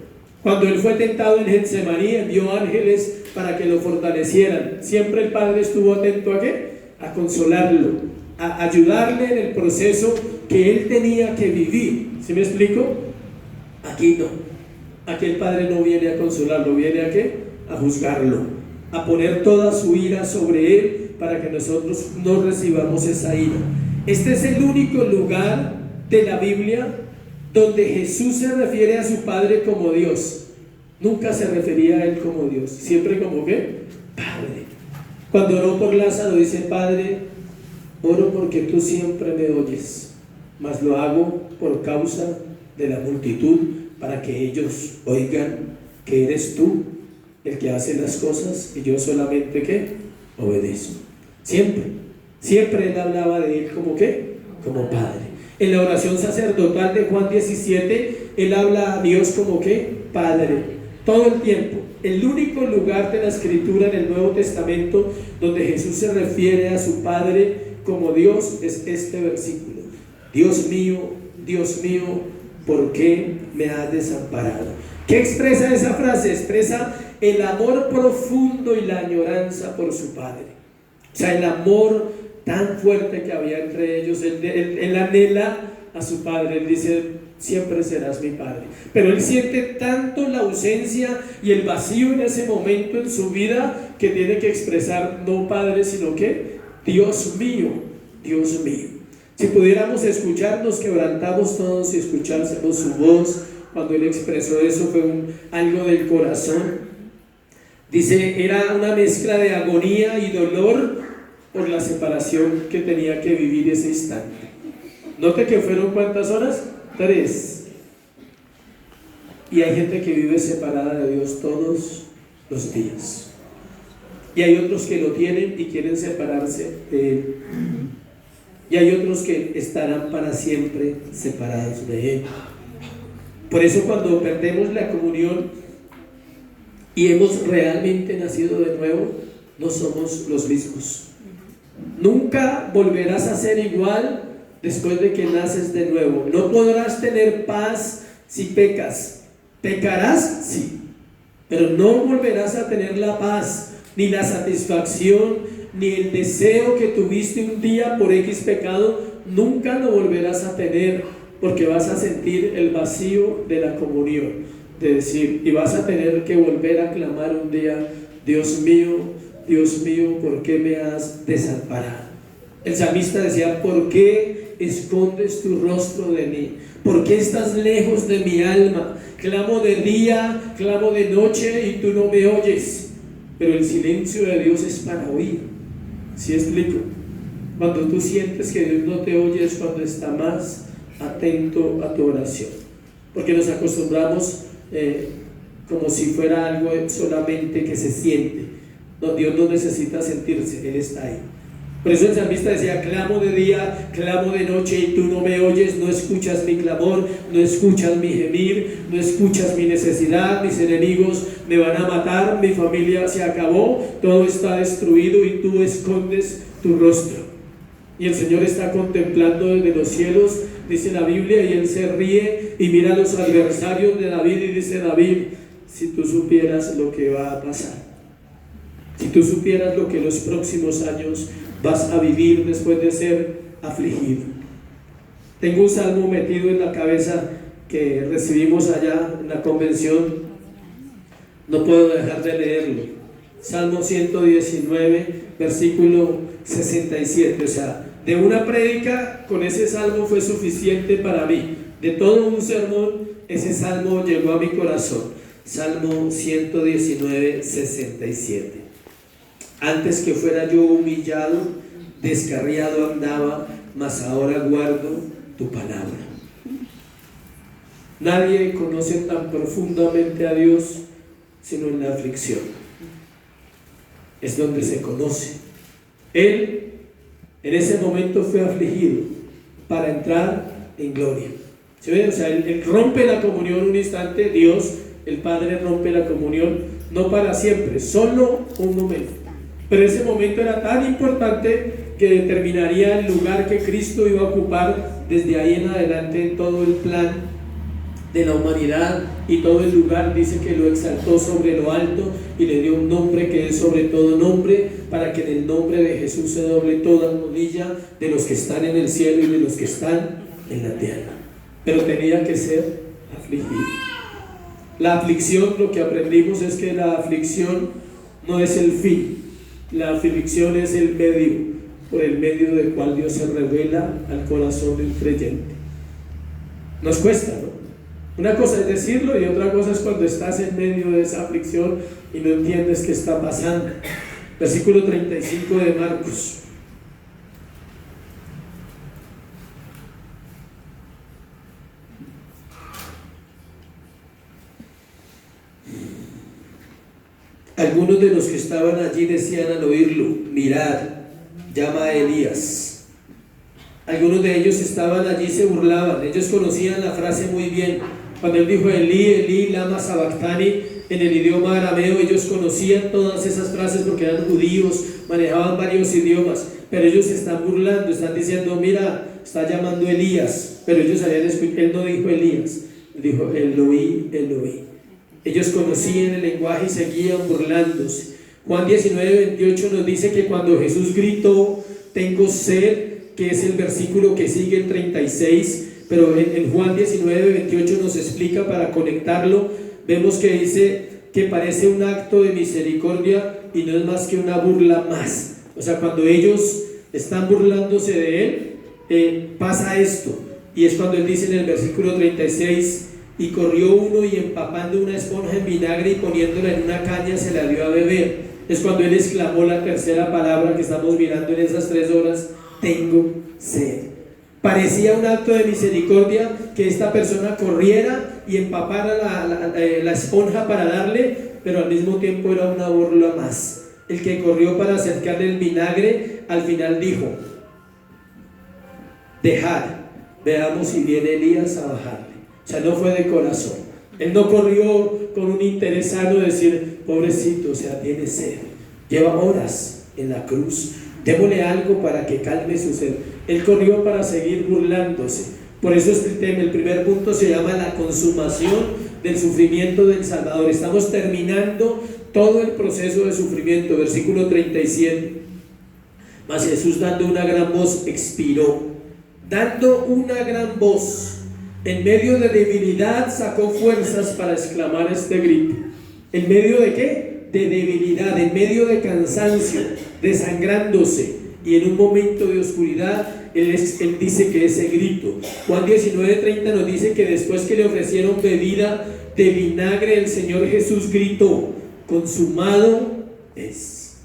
Cuando Él fue tentado en Getsemaní, envió ángeles para que lo fortalecieran. Siempre el Padre estuvo atento ¿a qué? A consolarlo, a ayudarle en el proceso que Él tenía que vivir. ¿Sí me explico? Aquí no. Aquí el Padre no viene a consolarlo, viene ¿a qué? A juzgarlo, a poner toda su ira sobre Él, para que nosotros no recibamos esa ira. Este es el único lugar de la Biblia donde Jesús se refiere a su Padre como Dios. Nunca se refería a Él como Dios, siempre como ¿qué? Padre. Cuando oró por Lázaro dice: Padre, oro porque tú siempre me oyes, mas lo hago por causa de la multitud, para que ellos oigan que eres tú el que hace las cosas y yo solamente ¿qué? Obedezco. Siempre. Siempre él hablaba de él como ¿qué? Como Padre. En la oración sacerdotal de Juan 17, él habla a Dios como ¿qué? Padre. Todo el tiempo. El único lugar de la Escritura en el Nuevo Testamento donde Jesús se refiere a su Padre como Dios es este versículo: Dios mío, ¿por qué me has desamparado? ¿Qué expresa esa frase? Expresa el amor profundo y la añoranza por su Padre. O sea, el amor tan fuerte que había entre ellos. Él anhela a su Padre. Él dice: siempre serás mi Padre. Pero él siente tanto la ausencia y el vacío en ese momento en su vida que tiene que expresar no Padre, sino que Dios mío, Dios mío. Si pudiéramos escuchar, nos quebrantamos todos y escuchásemos su voz. Cuando él expresó eso fue algo del corazón. Dice, era una mezcla de agonía y dolor por la separación que tenía que vivir ese instante. Note que fueron ¿cuántas horas? 3. Y hay gente que vive separada de Dios todos los días. Y hay otros que lo tienen y quieren separarse de Él. Y hay otros que estarán para siempre separados de Él. Por eso cuando perdemos la comunión y hemos realmente nacido de nuevo, no somos los mismos. Nunca volverás a ser igual después de que naces de nuevo. No podrás tener paz si pecas. ¿Pecarás? Sí. Pero no volverás a tener la paz, ni la satisfacción, ni el deseo que tuviste un día por X pecado. Nunca lo volverás a tener, porque vas a sentir el vacío de la comunión. De decir, y vas a tener que volver a clamar un día: Dios mío, ¿por qué me has desamparado? El salmista decía: ¿por qué escondes tu rostro de mí? ¿Por qué estás lejos de mi alma? Clamo de día, clamo de noche y tú no me oyes. Pero el silencio de Dios es para oír. ¿Sí explico? Cuando tú sientes que Dios no te oye es cuando está más atento a tu oración. Porque nos acostumbramos como si fuera algo solamente que se siente. No, Dios no necesita sentirse, Él está ahí. Por eso el salmista decía: clamo de día, clamo de noche y tú no me oyes. No escuchas mi clamor, no escuchas mi gemir, no escuchas mi necesidad. Mis enemigos me van a matar, mi familia se acabó, todo está destruido y tú escondes tu rostro. Y el Señor está contemplando desde los cielos, dice la Biblia, y Él se ríe y mira a los adversarios de David y dice: David, si tú supieras lo que va a pasar, si tú supieras lo que los próximos años vas a vivir después de ser afligido. Tengo un salmo metido en la cabeza que recibimos allá en la convención, no puedo dejar de leerlo. Salmo 119, versículo 67. O sea, de una prédica con ese salmo fue suficiente para mí. De todo un sermón, ese salmo llegó a mi corazón. Salmo 119, 67. Antes que fuera yo humillado, descarriado andaba, mas ahora guardo tu palabra. Nadie conoce tan profundamente a Dios sino en la aflicción. Es donde se conoce. Él en ese momento fue afligido para entrar en gloria. ¿Se ve? O sea, él rompe la comunión un instante. Dios, el Padre, rompe la comunión, no para siempre, solo un momento. Pero ese momento era tan importante que determinaría el lugar que Cristo iba a ocupar desde ahí en adelante en todo el plan de la humanidad, y todo el lugar. Dice que lo exaltó sobre lo alto y le dio un nombre que es sobre todo nombre, para que en el nombre de Jesús se doble toda rodilla de los que están en el cielo y de los que están en la tierra. Pero tenía que ser afligido. La aflicción, lo que aprendimos es que la aflicción no es el fin. La aflicción es el medio, por el medio del cual Dios se revela al corazón del creyente. Nos cuesta, ¿no? Una cosa es decirlo y otra cosa es cuando estás en medio de esa aflicción y no entiendes qué está pasando. Versículo 35 de Marcos. Algunos de los que estaban allí decían al oírlo: mirad, llama a Elías. Algunos de ellos estaban allí, se burlaban, ellos conocían la frase muy bien. Cuando él dijo Elí, Elí, lama sabactani, en el idioma arameo, ellos conocían todas esas frases porque eran judíos, manejaban varios idiomas, pero ellos se están burlando, están diciendo, mira, está llamando Elías, pero ellos habían escuchado, él no dijo Elías, dijo Eloí, Eloí. Ellos conocían el lenguaje y seguían burlándose. Juan 19:28 nos dice que cuando Jesús gritó, tengo sed, que es el versículo que sigue el 36, pero en Juan 19:28 nos explica para conectarlo, vemos que dice que parece un acto de misericordia y no es más que una burla más. O sea, cuando ellos están burlándose de él, pasa esto, y es cuando él dice en el versículo 36, y corrió uno y empapando una esponja en vinagre y poniéndola en una caña se la dio a beber. Es cuando él exclamó la tercera palabra que estamos mirando en esas 3 horas, tengo sed. Parecía un acto de misericordia que esta persona corriera y empapara la esponja para darle, pero al mismo tiempo era una burla más. El que corrió para acercarle el vinagre, al final dijo, dejad, veamos si viene Elías a bajarle. O sea, no fue de corazón. Él no corrió con un interés sano de decir, pobrecito, o sea, tiene sed, lleva horas en la cruz, démosle algo para que calme su sed. Él corrió para seguir burlándose. Por eso este tema, el primer punto se llama la consumación del sufrimiento del Salvador. Estamos terminando todo el proceso de sufrimiento. Versículo 37. Mas Jesús, dando una gran voz, expiró. Dando una gran voz, en medio de debilidad sacó fuerzas para exclamar este grito. ¿En medio de qué? De debilidad, en medio de cansancio, desangrándose, y en un momento de oscuridad él dice que ese grito. Juan 19:30 nos dice que después que le ofrecieron bebida de vinagre, el Señor Jesús gritó, consumado es.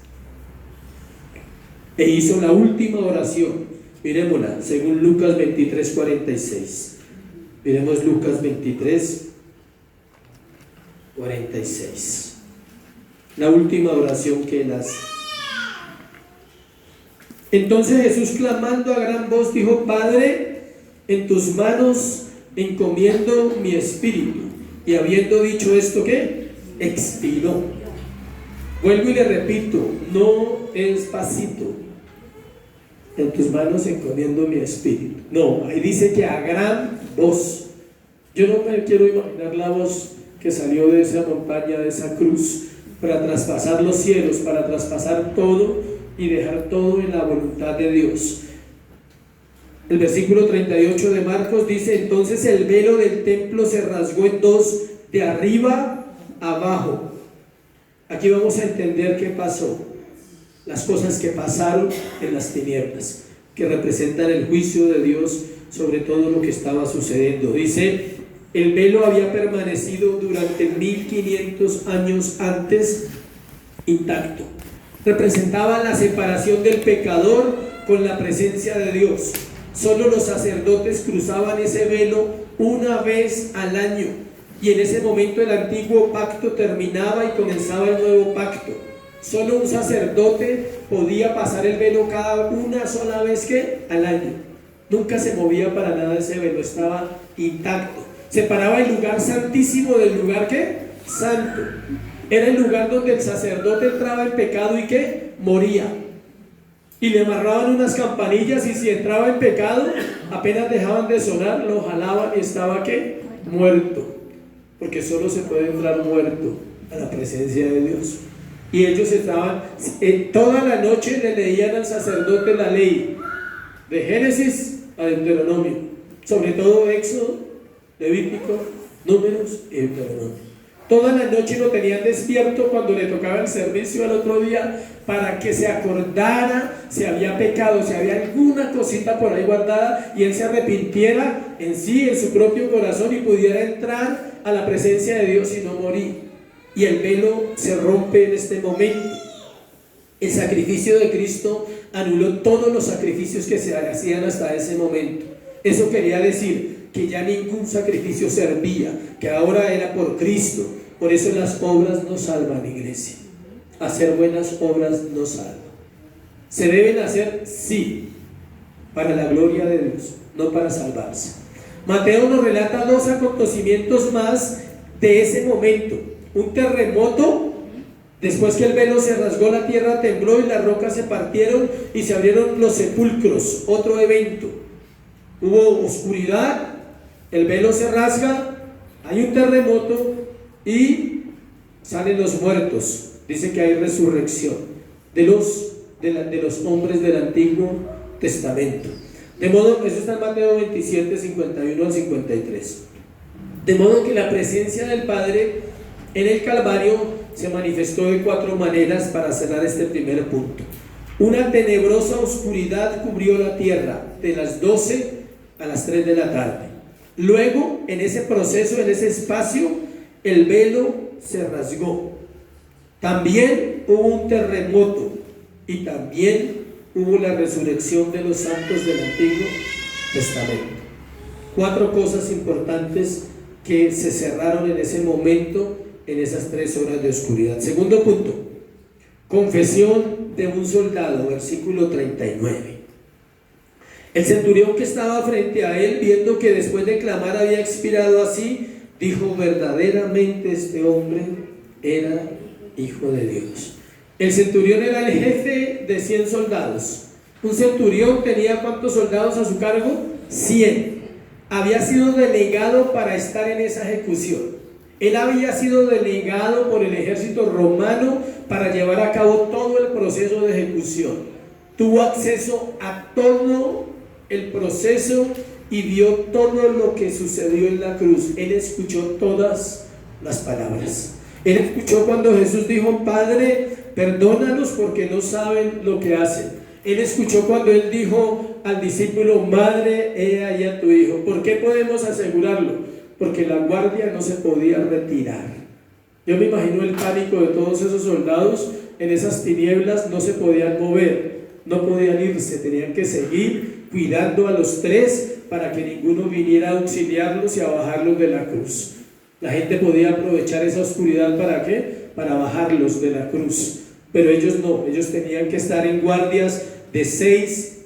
E hizo la última oración. Miremosla, según Lucas 23:46. Miremos Lucas 23:46. La última oración que él hace. Entonces Jesús, clamando a gran voz, dijo, Padre, en tus manos encomiendo mi espíritu. Y habiendo dicho esto, ¿qué? Expiró. Vuelvo y le repito, no es pasito. En tus manos encomiendo mi espíritu. No, ahí dice que a gran voz. Yo no me quiero imaginar la voz que salió de esa montaña, de esa cruz, para traspasar los cielos, para traspasar todo y dejar todo en la voluntad de Dios. El versículo 38 de Marcos dice, entonces el velo del templo se rasgó en dos, de arriba a abajo. Aquí vamos a entender qué pasó, las cosas que pasaron en las tinieblas, que representan el juicio de Dios sobre todo lo que estaba sucediendo. Dice, el velo había permanecido durante 1500 años antes intacto. Representaba la separación del pecador con la presencia de Dios. Solo los sacerdotes cruzaban ese velo una vez al año, y en ese momento el antiguo pacto terminaba y comenzaba el nuevo pacto. Solo un sacerdote podía pasar el velo cada una sola vez que al año. Nunca se movía para nada ese velo, estaba intacto. Separaba el lugar santísimo del lugar ¿qué? Santo. Era el lugar donde el sacerdote entraba en pecado y ¿qué? Moría. Y le amarraban unas campanillas, y si entraba en pecado, apenas dejaban de sonar, lo jalaban y estaba ¿qué? Muerto. Porque solo se puede entrar muerto a la presencia de Dios. Y ellos estaban, toda la noche le leían al sacerdote la ley, de Génesis a Deuteronomio, sobre todo Éxodo, Levítico, Números y Deuteronomio. Toda la noche lo tenían despierto cuando le tocaba el servicio al otro día, para que se acordara si había pecado, si había alguna cosita por ahí guardada, y él se arrepintiera en sí, en su propio corazón, y pudiera entrar a la presencia de Dios y no morir. Y el velo se rompe en este momento. El sacrificio de Cristo anuló todos los sacrificios que se hacían hasta ese momento. Eso quería decir que ya ningún sacrificio servía, que ahora era por Cristo. Por eso las obras no salvan, iglesia. Hacer buenas obras no salva. ¿Se deben hacer? Sí, para la gloria de Dios, no para salvarse. Mateo nos relata dos acontecimientos más de ese momento: un terremoto, después que el velo se rasgó, la tierra tembló y las rocas se partieron y se abrieron los sepulcros. Otro evento: hubo oscuridad, el velo se rasga, hay un terremoto y salen los muertos. Dice que hay resurrección de los hombres del Antiguo Testamento. De modo, eso está en Mateo 27, 51 al 53. De modo que la presencia del Padre en el Calvario se manifestó de cuatro maneras para cerrar este primer punto. Una tenebrosa oscuridad cubrió la tierra de las 12 a las 3 de la tarde. Luego, en ese proceso, en ese espacio, el velo se rasgó. También hubo un terremoto y también hubo la resurrección de los santos del Antiguo Testamento. Cuatro cosas importantes que se cerraron en ese momento, en esas 3 horas de oscuridad. Segundo punto: confesión de un soldado, versículo 39. El centurión que estaba frente a él, viendo que después de clamar había expirado así, dijo: verdaderamente este hombre era hijo de Dios. El centurión era el jefe de 100 soldados. Un centurión tenía ¿cuántos soldados a su cargo? 100. Había sido delegado para estar en esa ejecución. Él había sido delegado por el ejército romano para llevar a cabo todo el proceso de ejecución. Tuvo acceso a todo el proceso y vio todo lo que sucedió en la cruz. Él escuchó todas las palabras. Él escuchó cuando Jesús dijo: Padre, perdónalos porque no saben lo que hacen. Él escuchó cuando Él dijo al discípulo: Madre, he ahí a tu hijo. ¿Por qué podemos asegurarlo? Porque la guardia no se podía retirar. Yo me imagino el pánico de todos esos soldados en esas tinieblas. No se podían mover, no podían irse, tenían que seguir cuidando a los 3 para que ninguno viniera a auxiliarlos y a bajarlos de la cruz. La gente podía aprovechar esa oscuridad, ¿para qué? Para bajarlos de la cruz. Pero ellos no, ellos tenían que estar en guardias de 6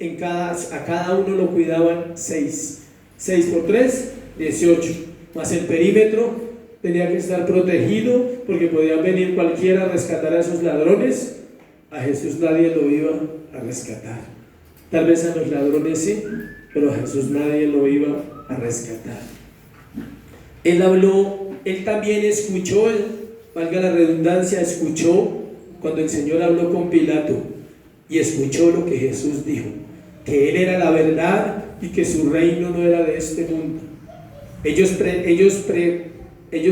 a cada uno lo cuidaban 6. 6 por 3, 18. Más el perímetro tenía que estar protegido porque podía venir cualquiera a rescatar a esos ladrones. A Jesús nadie lo iba a rescatar. Tal vez a los ladrones sí, pero a Jesús nadie lo iba a rescatar. Él habló, él también escuchó, valga la redundancia, escuchó cuando el Señor habló con Pilato y escuchó lo que Jesús dijo, que Él era la verdad y que su reino no era de este mundo. Ellos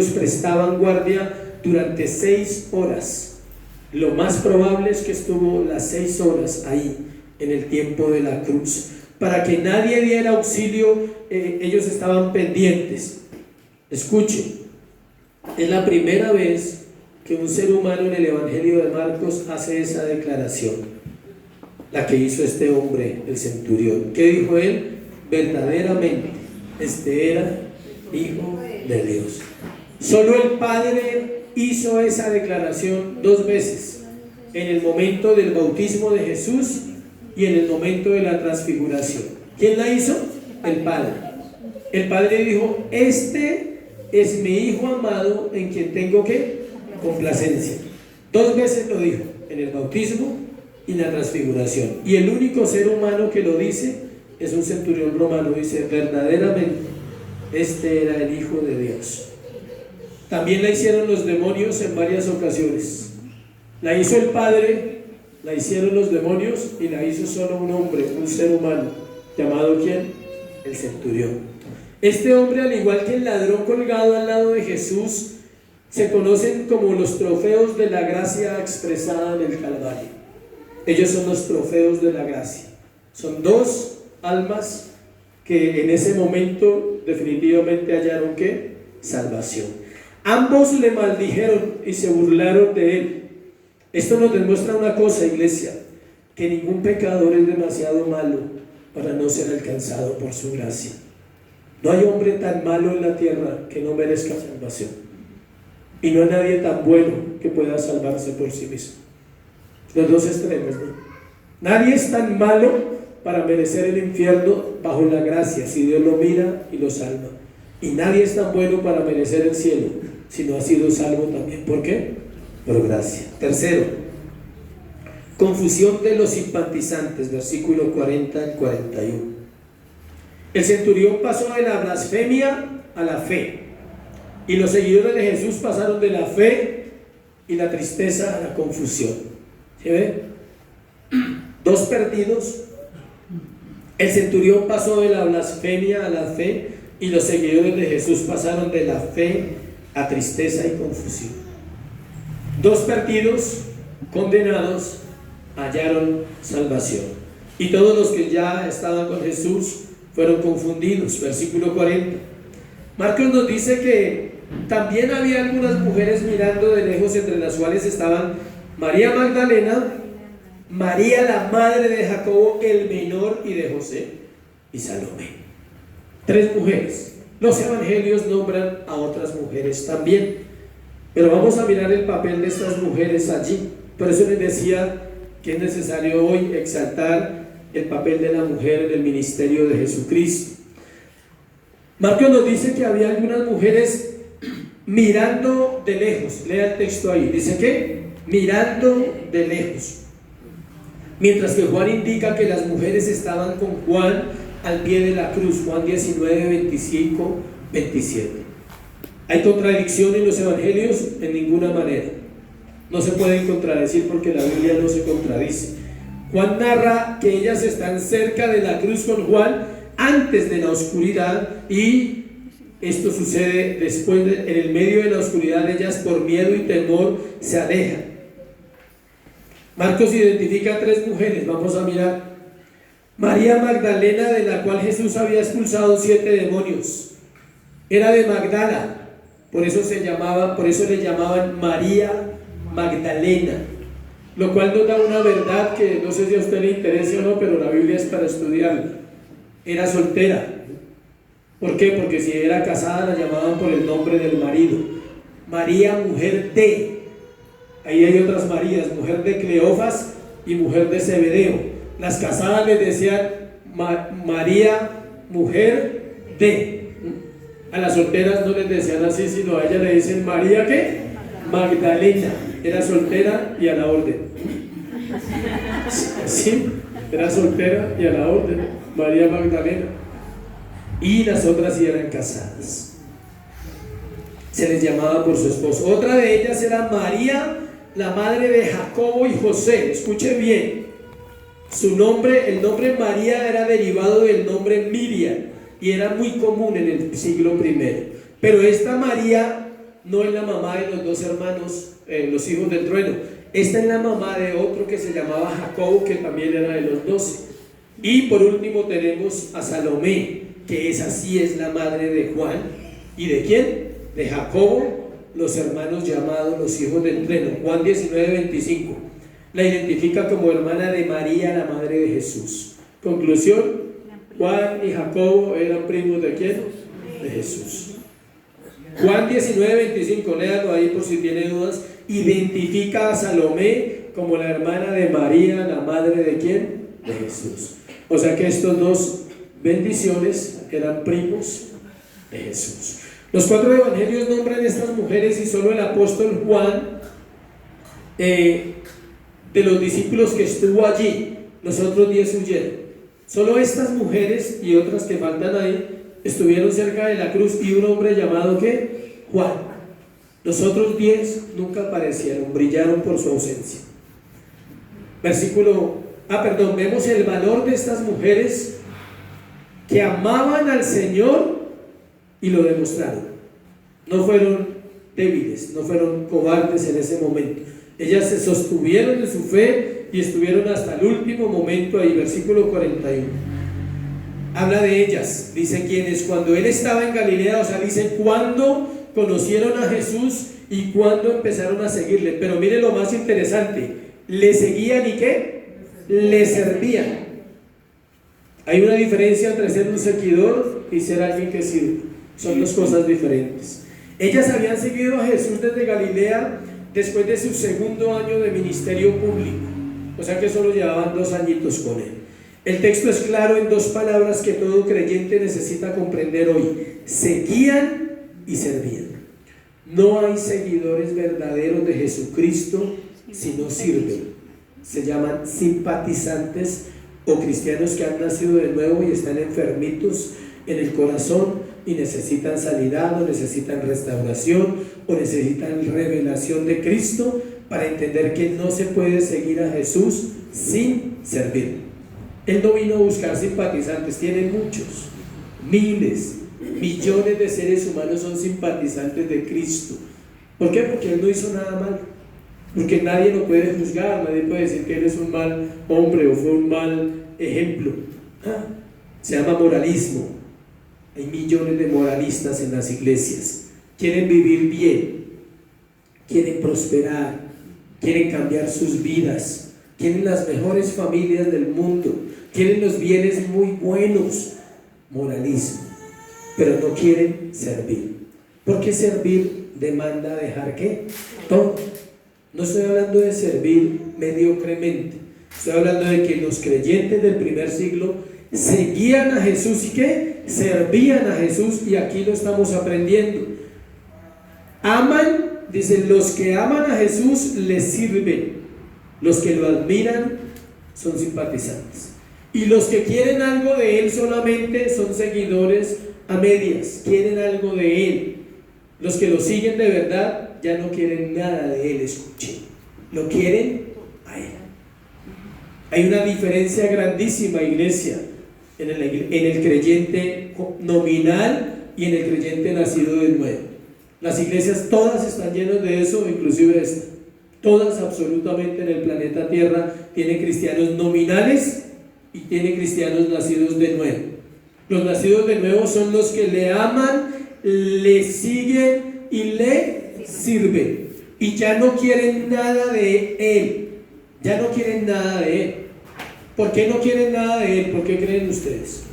prestaban guardia durante 6 horas. Lo más probable es que estuvo las 6 horas ahí en el tiempo de la cruz. Para que nadie diera auxilio, ellos estaban pendientes. Escuche, es la primera vez que un ser humano en el Evangelio de Marcos hace esa declaración, la que hizo este hombre, el centurión. ¿Qué dijo él? Verdaderamente, este era hijo de Dios. Solo el Padre hizo esa declaración 2 veces, en el momento del bautismo de Jesús y en el momento de la transfiguración. ¿Quién la hizo? El Padre. El Padre dijo: este es mi Hijo amado en quien tengo ¿qué? Complacencia. 2 veces lo dijo, en el bautismo y en la transfiguración. Y el único ser humano que lo dice es un centurión romano. Dice: verdaderamente este era el Hijo de Dios. También la hicieron los demonios en varias ocasiones. La hizo el Padre, la hicieron los demonios y la hizo solo un hombre, un ser humano, llamado ¿quién? El centurión. Este hombre, al igual que el ladrón colgado al lado de Jesús, se conocen como los trofeos de la gracia expresada en el Calvario. Ellos son los trofeos de la gracia. Son 2 almas que en ese momento definitivamente hallaron ¿qué? Salvación. Ambos le maldijeron y se burlaron de él. Esto nos demuestra una cosa, iglesia, que ningún pecador es demasiado malo para no ser alcanzado por su gracia. No hay hombre tan malo en la tierra que no merezca salvación, y no hay nadie tan bueno que pueda salvarse por sí mismo. Los 2 extremos, ¿no? Nadie es tan malo para merecer el infierno bajo la gracia, si Dios lo mira y lo salva. Y nadie es tan bueno para merecer el cielo, si no ha sido salvo también. ¿Por qué? Por gracia. Tercero, confusión de los simpatizantes, versículo 40 al 41. El centurión pasó de la blasfemia a la fe, y los seguidores de Jesús pasaron de la fe y la tristeza a la confusión. ¿Sí ve? Dos perdidos. El centurión pasó de la blasfemia a la fe, y los seguidores de Jesús pasaron de la fe a tristeza y confusión. Dos perdidos, condenados, hallaron salvación. Y todos los que ya estaban con Jesús fueron confundidos. Versículo 40. Marcos nos dice que también había algunas mujeres mirando de lejos, entre las cuales estaban María Magdalena, María la madre de Jacobo el menor y de José, y Salomé. Tres mujeres. Los evangelios nombran a otras mujeres también, pero vamos a mirar el papel de estas mujeres allí. Por eso les decía que es necesario hoy exaltar el papel de la mujer en el ministerio de Jesucristo. Marcos nos dice que había algunas mujeres mirando de lejos. Lea el texto ahí. Dice que mirando de lejos. Mientras que Juan indica que las mujeres estaban con Juan al pie de la cruz. Juan 19, 25, 27. ¿Hay contradicción en los evangelios? En ninguna manera. No se pueden contradecir porque la Biblia no se contradice. Juan narra que ellas están cerca de la cruz con Juan antes de la oscuridad, y esto sucede después en el medio de la oscuridad. Ellas, por miedo y temor, se alejan. Marcos identifica a tres mujeres. Vamos a mirar. María Magdalena, de la cual Jesús había expulsado 7 demonios, era de Magdala, por eso le llamaban María Magdalena, lo cual nos da una verdad que no sé si a usted le interesa o no, pero la Biblia es para estudiarla. Era soltera. ¿Por qué? Porque si era casada la llamaban por el nombre del marido. María, mujer de. Ahí hay otras Marías, mujer de Cleofas y mujer de Zebedeo. Las casadas les decían María, mujer de. A las solteras no les decían así, sino a ella le dicen María, ¿qué? Magdalena. Era soltera y a la orden. Sí, era soltera y a la orden. María Magdalena. Y las otras sí eran casadas. Se les llamaba por su esposo. Otra de ellas era María, la madre de Jacobo y José. Escuche bien. Su nombre, el nombre María, era derivado del nombre Miriam y era muy común en el siglo I. Pero esta María no es la mamá de los dos hermanos, los hijos del trueno. Esta es la mamá de otro que se llamaba Jacobo, que también era de los 12. Y por último tenemos a Salomé, que esa sí es la madre de Juan. ¿Y de quién? De Jacobo, los hermanos llamados los hijos del trueno. Juan 19, 25. La identifica como hermana de María, la madre de Jesús. Conclusión: Juan y Jacobo eran primos ¿de quién? De Jesús. Juan 19, 25, léalo ahí por si tiene dudas. Identifica a Salomé como la hermana de María, la madre ¿de quién? De Jesús. O sea que estos dos bendiciones eran primos de Jesús. Los 4 evangelios nombran a estas mujeres, y solo el apóstol Juan, de los discípulos que estuvo allí, los otros 10 huyeron. Solo estas mujeres y otras que faltan ahí estuvieron cerca de la cruz, y un hombre llamado ¿qué? Juan. Los otros 10 nunca aparecieron, brillaron por su ausencia. Vemos el valor de estas mujeres que amaban al Señor y lo demostraron. No fueron débiles, no fueron cobardes en ese momento. Ellas se sostuvieron en su fe y estuvieron hasta el último momento ahí. Versículo 41. Habla de ellas, dice quienes cuando él estaba en Galilea, o sea, dice cuando conocieron a Jesús y cuando empezaron a seguirle. Pero mire lo más interesante: le seguían y ¿qué? Le servían. Hay una diferencia entre ser un seguidor y ser alguien que sirve. Son dos cosas diferentes. Ellas habían seguido a Jesús desde Galilea después de su segundo año de ministerio público. o sea que solo llevaban 2 añitos con él. El texto es claro en 2 palabras que todo creyente necesita comprender hoy: seguían y servían. No hay seguidores verdaderos de Jesucristo si no sirven. Se llaman simpatizantes, o cristianos que han nacido de nuevo y están enfermitos en el corazón y necesitan sanidad, o necesitan restauración, o necesitan revelación de Cristo para entender que no se puede seguir a Jesús sin servir. Él no vino a buscar simpatizantes, tiene muchos, miles, millones de seres humanos son simpatizantes de Cristo. ¿Por qué? Porque Él no hizo nada mal, porque nadie lo puede juzgar, nadie puede decir que Él es un mal hombre o fue un mal ejemplo. Se llama moralismo. Hay millones de moralistas en las iglesias, quieren vivir bien, quieren prosperar, quieren cambiar sus vidas, quieren las mejores familias del mundo, quieren los bienes muy buenos, moralismo, pero no quieren servir. Porque servir demanda dejar ¿qué? Todo. No estoy hablando de servir mediocremente, estoy hablando de que los creyentes del primer siglo seguían a Jesús y ¿qué? Servían a Jesús, y aquí lo estamos aprendiendo. Aman, dicen, los que aman a Jesús le sirven, los que lo admiran son simpatizantes, y los que quieren algo de Él solamente son seguidores a medias, quieren algo de Él. Los que lo siguen de verdad ya no quieren nada de Él, escuchen, lo quieren a Él. Hay una diferencia grandísima, iglesia, en el creyente nominal y en el creyente nacido de nuevo. Las iglesias todas están llenas de eso, inclusive esta. Todas absolutamente en el planeta Tierra tienen cristianos nominales y tienen cristianos nacidos de nuevo. Los nacidos de nuevo son los que le aman, le siguen y le sirven, y ya no quieren nada de Él. Ya no quieren nada de Él. ¿Por qué no quieren nada de Él? ¿Por qué creen ustedes?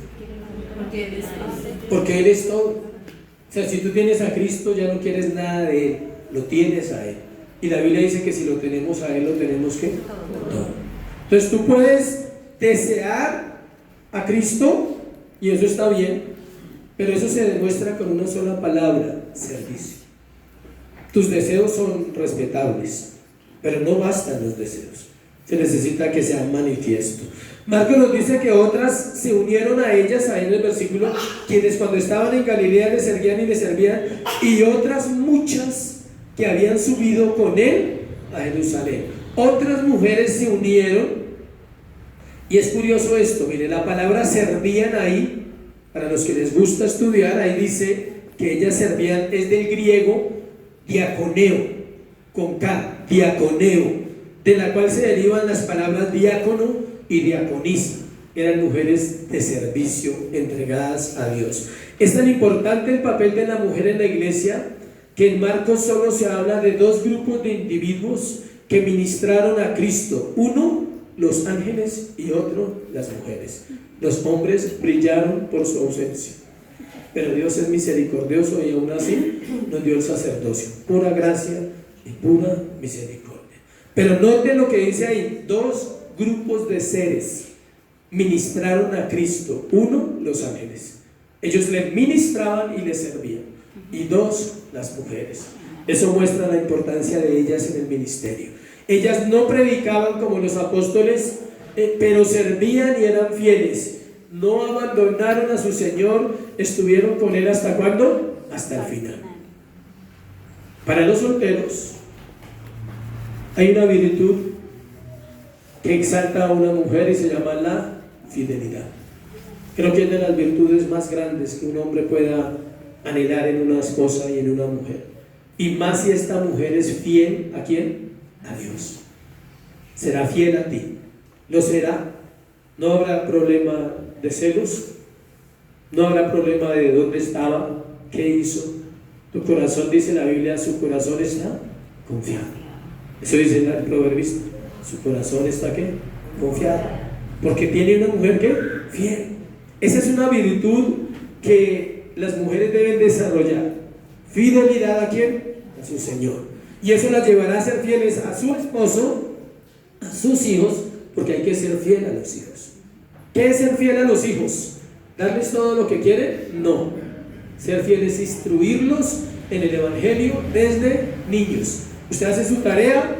Porque Él es todo. O sea, si tú tienes a Cristo, ya no quieres nada de Él, lo tienes a Él. Y la Biblia dice que si lo tenemos a Él, lo tenemos ¿qué? Todo. Entonces tú puedes desear a Cristo, y eso está bien, pero eso se demuestra con una sola palabra: servicio. Tus deseos son respetables, pero no bastan los deseos, se necesita que sean manifiesto. Marcos nos dice que otras se unieron a ellas, ahí en el versículo, quienes cuando estaban en Galilea le servían y le servían, y otras muchas que habían subido con él a Jerusalén. Otras mujeres se unieron, y es curioso esto, mire, la palabra servían ahí, para los que les gusta estudiar, ahí dice que ellas servían, es del griego diaconeo, con K, diaconeo, de la cual se derivan las palabras diácono y diaconisa. Eran mujeres de servicio entregadas a Dios. Es tan importante el papel de la mujer en la iglesia que en Marcos solo se habla de 2 grupos de individuos que ministraron a Cristo: uno, los ángeles, y otro, las mujeres. Los hombres brillaron por su ausencia, pero Dios es misericordioso y aún así nos dio el sacerdocio, pura gracia y pura misericordia. Pero noten lo que dice ahí: 2 grupos de seres ministraron a Cristo. Uno, los ángeles, ellos le ministraban y le servían, y 2, las mujeres. Eso muestra la importancia de ellas en el ministerio. Ellas no predicaban como los apóstoles, pero servían y eran fieles. No abandonaron a su Señor, estuvieron con Él ¿hasta cuándo? Hasta el final. Para los solteros hay una virtud que exalta a una mujer y se llama la fidelidad. Creo que es de las virtudes más grandes que un hombre pueda anhelar en una esposa y en una mujer. Y más si esta mujer es fiel, ¿a quién? A Dios. Será fiel a ti. Lo será. No habrá problema de celos, no habrá problema de dónde estaba, qué hizo. Tu corazón, dice la Biblia, su corazón está confiado. Eso dice el proverbista: su corazón está ¿qué? Confiado, porque tiene una mujer ¿qué? Fiel. Esa es una virtud que las mujeres deben desarrollar. Fidelidad ¿a quién? A su Señor. Y eso las llevará a ser fieles a su esposo, a sus hijos porque hay que ser fiel a los hijos. ¿Qué es ser fiel a los hijos? ¿Darles todo lo que quieren? No. Ser fiel es instruirlos en el Evangelio desde niños. Usted hace su tarea,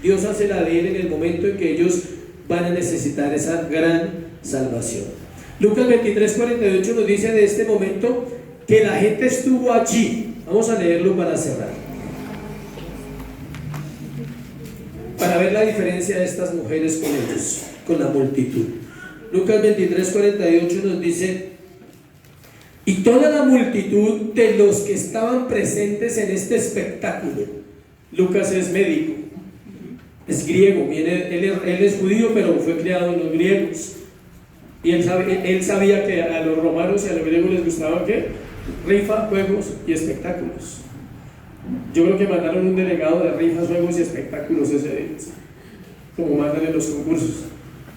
Dios hace la de él en el momento en que ellos van a necesitar esa gran salvación. Lucas 23:48 nos dice de este momento que la gente estuvo allí. Vamos a leerlo para cerrar, para ver la diferencia de estas mujeres con ellos, con la multitud. Lucas 23:48 nos dice: y toda la multitud de los que estaban presentes en este espectáculo. Lucas es médico, es griego, él es judío, pero fue criado en los griegos, y él sabía que a los romanos y a los griegos les gustaba ¿qué? Rifa, juegos y espectáculos. Yo creo que mandaron un delegado de rifas, juegos y espectáculos ese día, como mandan en los concursos.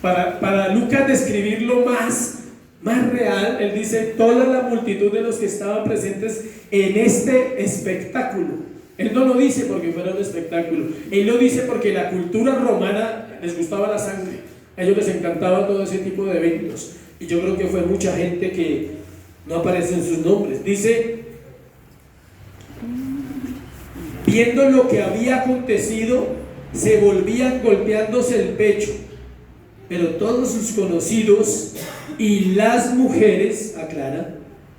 Para Lucas describirlo más real, él dice: toda la multitud de los que estaban presentes en este espectáculo. Él no lo dice porque fuera un espectáculo, él lo dice porque la cultura romana les gustaba la sangre, a ellos les encantaba todo ese tipo de eventos, y yo creo que fue mucha gente que no aparece en sus nombres. Dice: viendo lo que había acontecido, se volvían golpeándose el pecho, pero todos sus conocidos y las mujeres, aclara,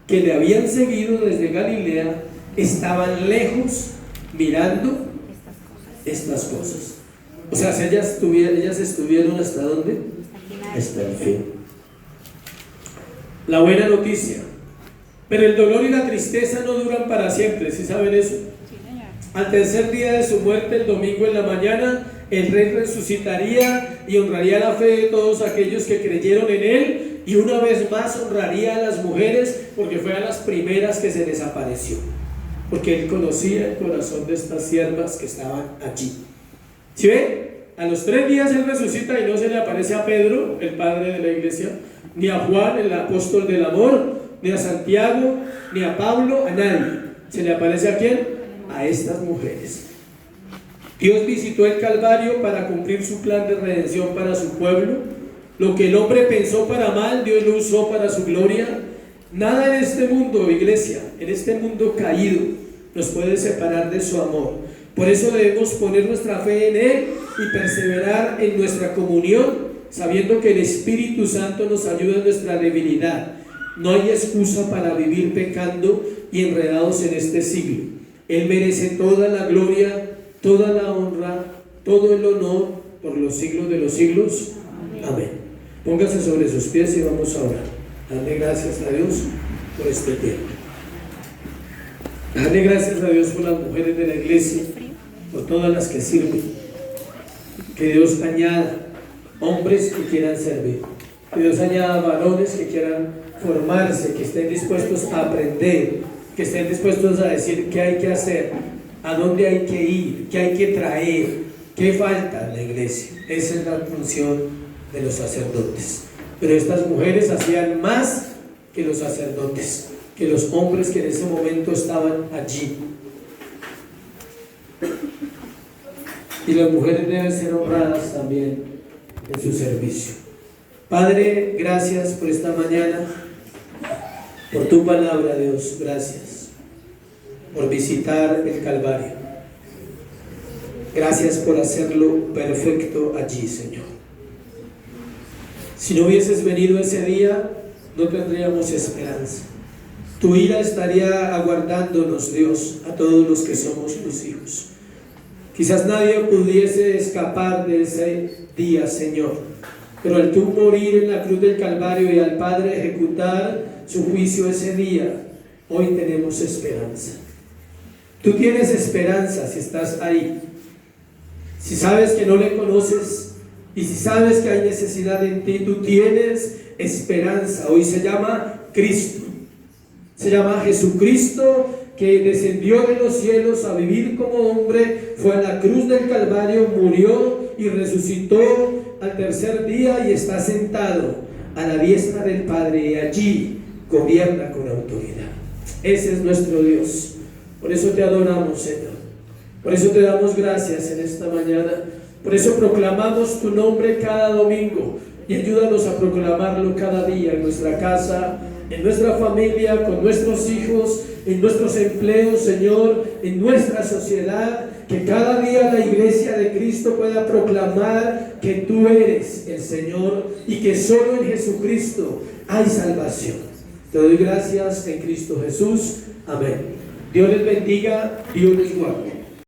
que le habían seguido desde Galilea, estaban lejos mirando estas cosas. O sea, ellas estuvieron ¿hasta dónde? Hasta el fin. La buena noticia: pero el dolor y la tristeza no duran para siempre. ¿Sí saben eso? Al tercer día de su muerte, el domingo en la mañana, el rey resucitaría y honraría la fe de todos aquellos que creyeron en él, y una vez más honraría a las mujeres, porque fue a las primeras que se les apareció, porque él conocía el corazón de estas siervas que estaban allí. ¿Sí ve? A los 3 días él resucita y no se le aparece a Pedro, el padre de la iglesia, ni a Juan, el apóstol del amor, ni a Santiago, ni a Pablo, a nadie. ¿Se le aparece a quién? A estas mujeres. Dios visitó el Calvario para cumplir su plan de redención para su pueblo. Lo que el hombre pensó para mal, Dios lo usó para su gloria. Nada en este mundo, iglesia, en este mundo caído, nos puede separar de su amor. Por eso debemos poner nuestra fe en Él y perseverar en nuestra comunión, sabiendo que el Espíritu Santo nos ayuda en nuestra debilidad. No hay excusa para vivir pecando y enredados en este siglo. Él merece toda la gloria, toda la honra, todo el honor por los siglos de los siglos. Amén. Póngase sobre sus pies y vamos a orar. Dale gracias a Dios por este tiempo. Dale gracias a Dios por las mujeres de la iglesia, por todas las que sirven. Que Dios añada hombres que quieran servir. Que Dios añada varones que quieran formarse, que estén dispuestos a aprender, que estén dispuestos a decir qué hay que hacer, a dónde hay que ir, qué hay que traer, qué falta en la iglesia. Esa es la función de los sacerdotes. Pero estas mujeres hacían más que los sacerdotes, que los hombres que en ese momento estaban allí. Y las mujeres deben ser honradas también en su servicio. Padre, gracias por esta mañana, por tu palabra, Dios. Gracias por visitar el Calvario. Gracias por hacerlo perfecto allí, Señor. Si no hubieses venido ese día, no tendríamos esperanza. Tu ira estaría aguardándonos, Dios, a todos los que somos tus hijos. Quizás nadie pudiese escapar de ese día, Señor, pero al tú morir en la cruz del Calvario y al Padre ejecutar su juicio ese día, hoy tenemos esperanza. Tú tienes esperanza si estás ahí, si sabes que no le conoces y si sabes que hay necesidad en ti. Tú tienes esperanza. Hoy se llama Cristo, se llama Jesucristo, que descendió de los cielos a vivir como hombre, fue a la cruz del Calvario, murió y resucitó al tercer día y está sentado a la diestra del Padre, y allí gobierna con autoridad. Ese es nuestro Dios. Por eso te adoramos, Señor. Por eso te damos gracias en esta mañana, Por eso proclamamos tu nombre cada domingo y ayúdanos a proclamarlo cada día en nuestra casa, en nuestra familia, con nuestros hijos, en nuestros empleos, Señor, en nuestra sociedad. Que cada día la iglesia de Cristo pueda proclamar que tú eres el Señor y que solo en Jesucristo hay salvación. Te doy gracias en Cristo Jesús. Amén. Dios les bendiga, Dios les guarde.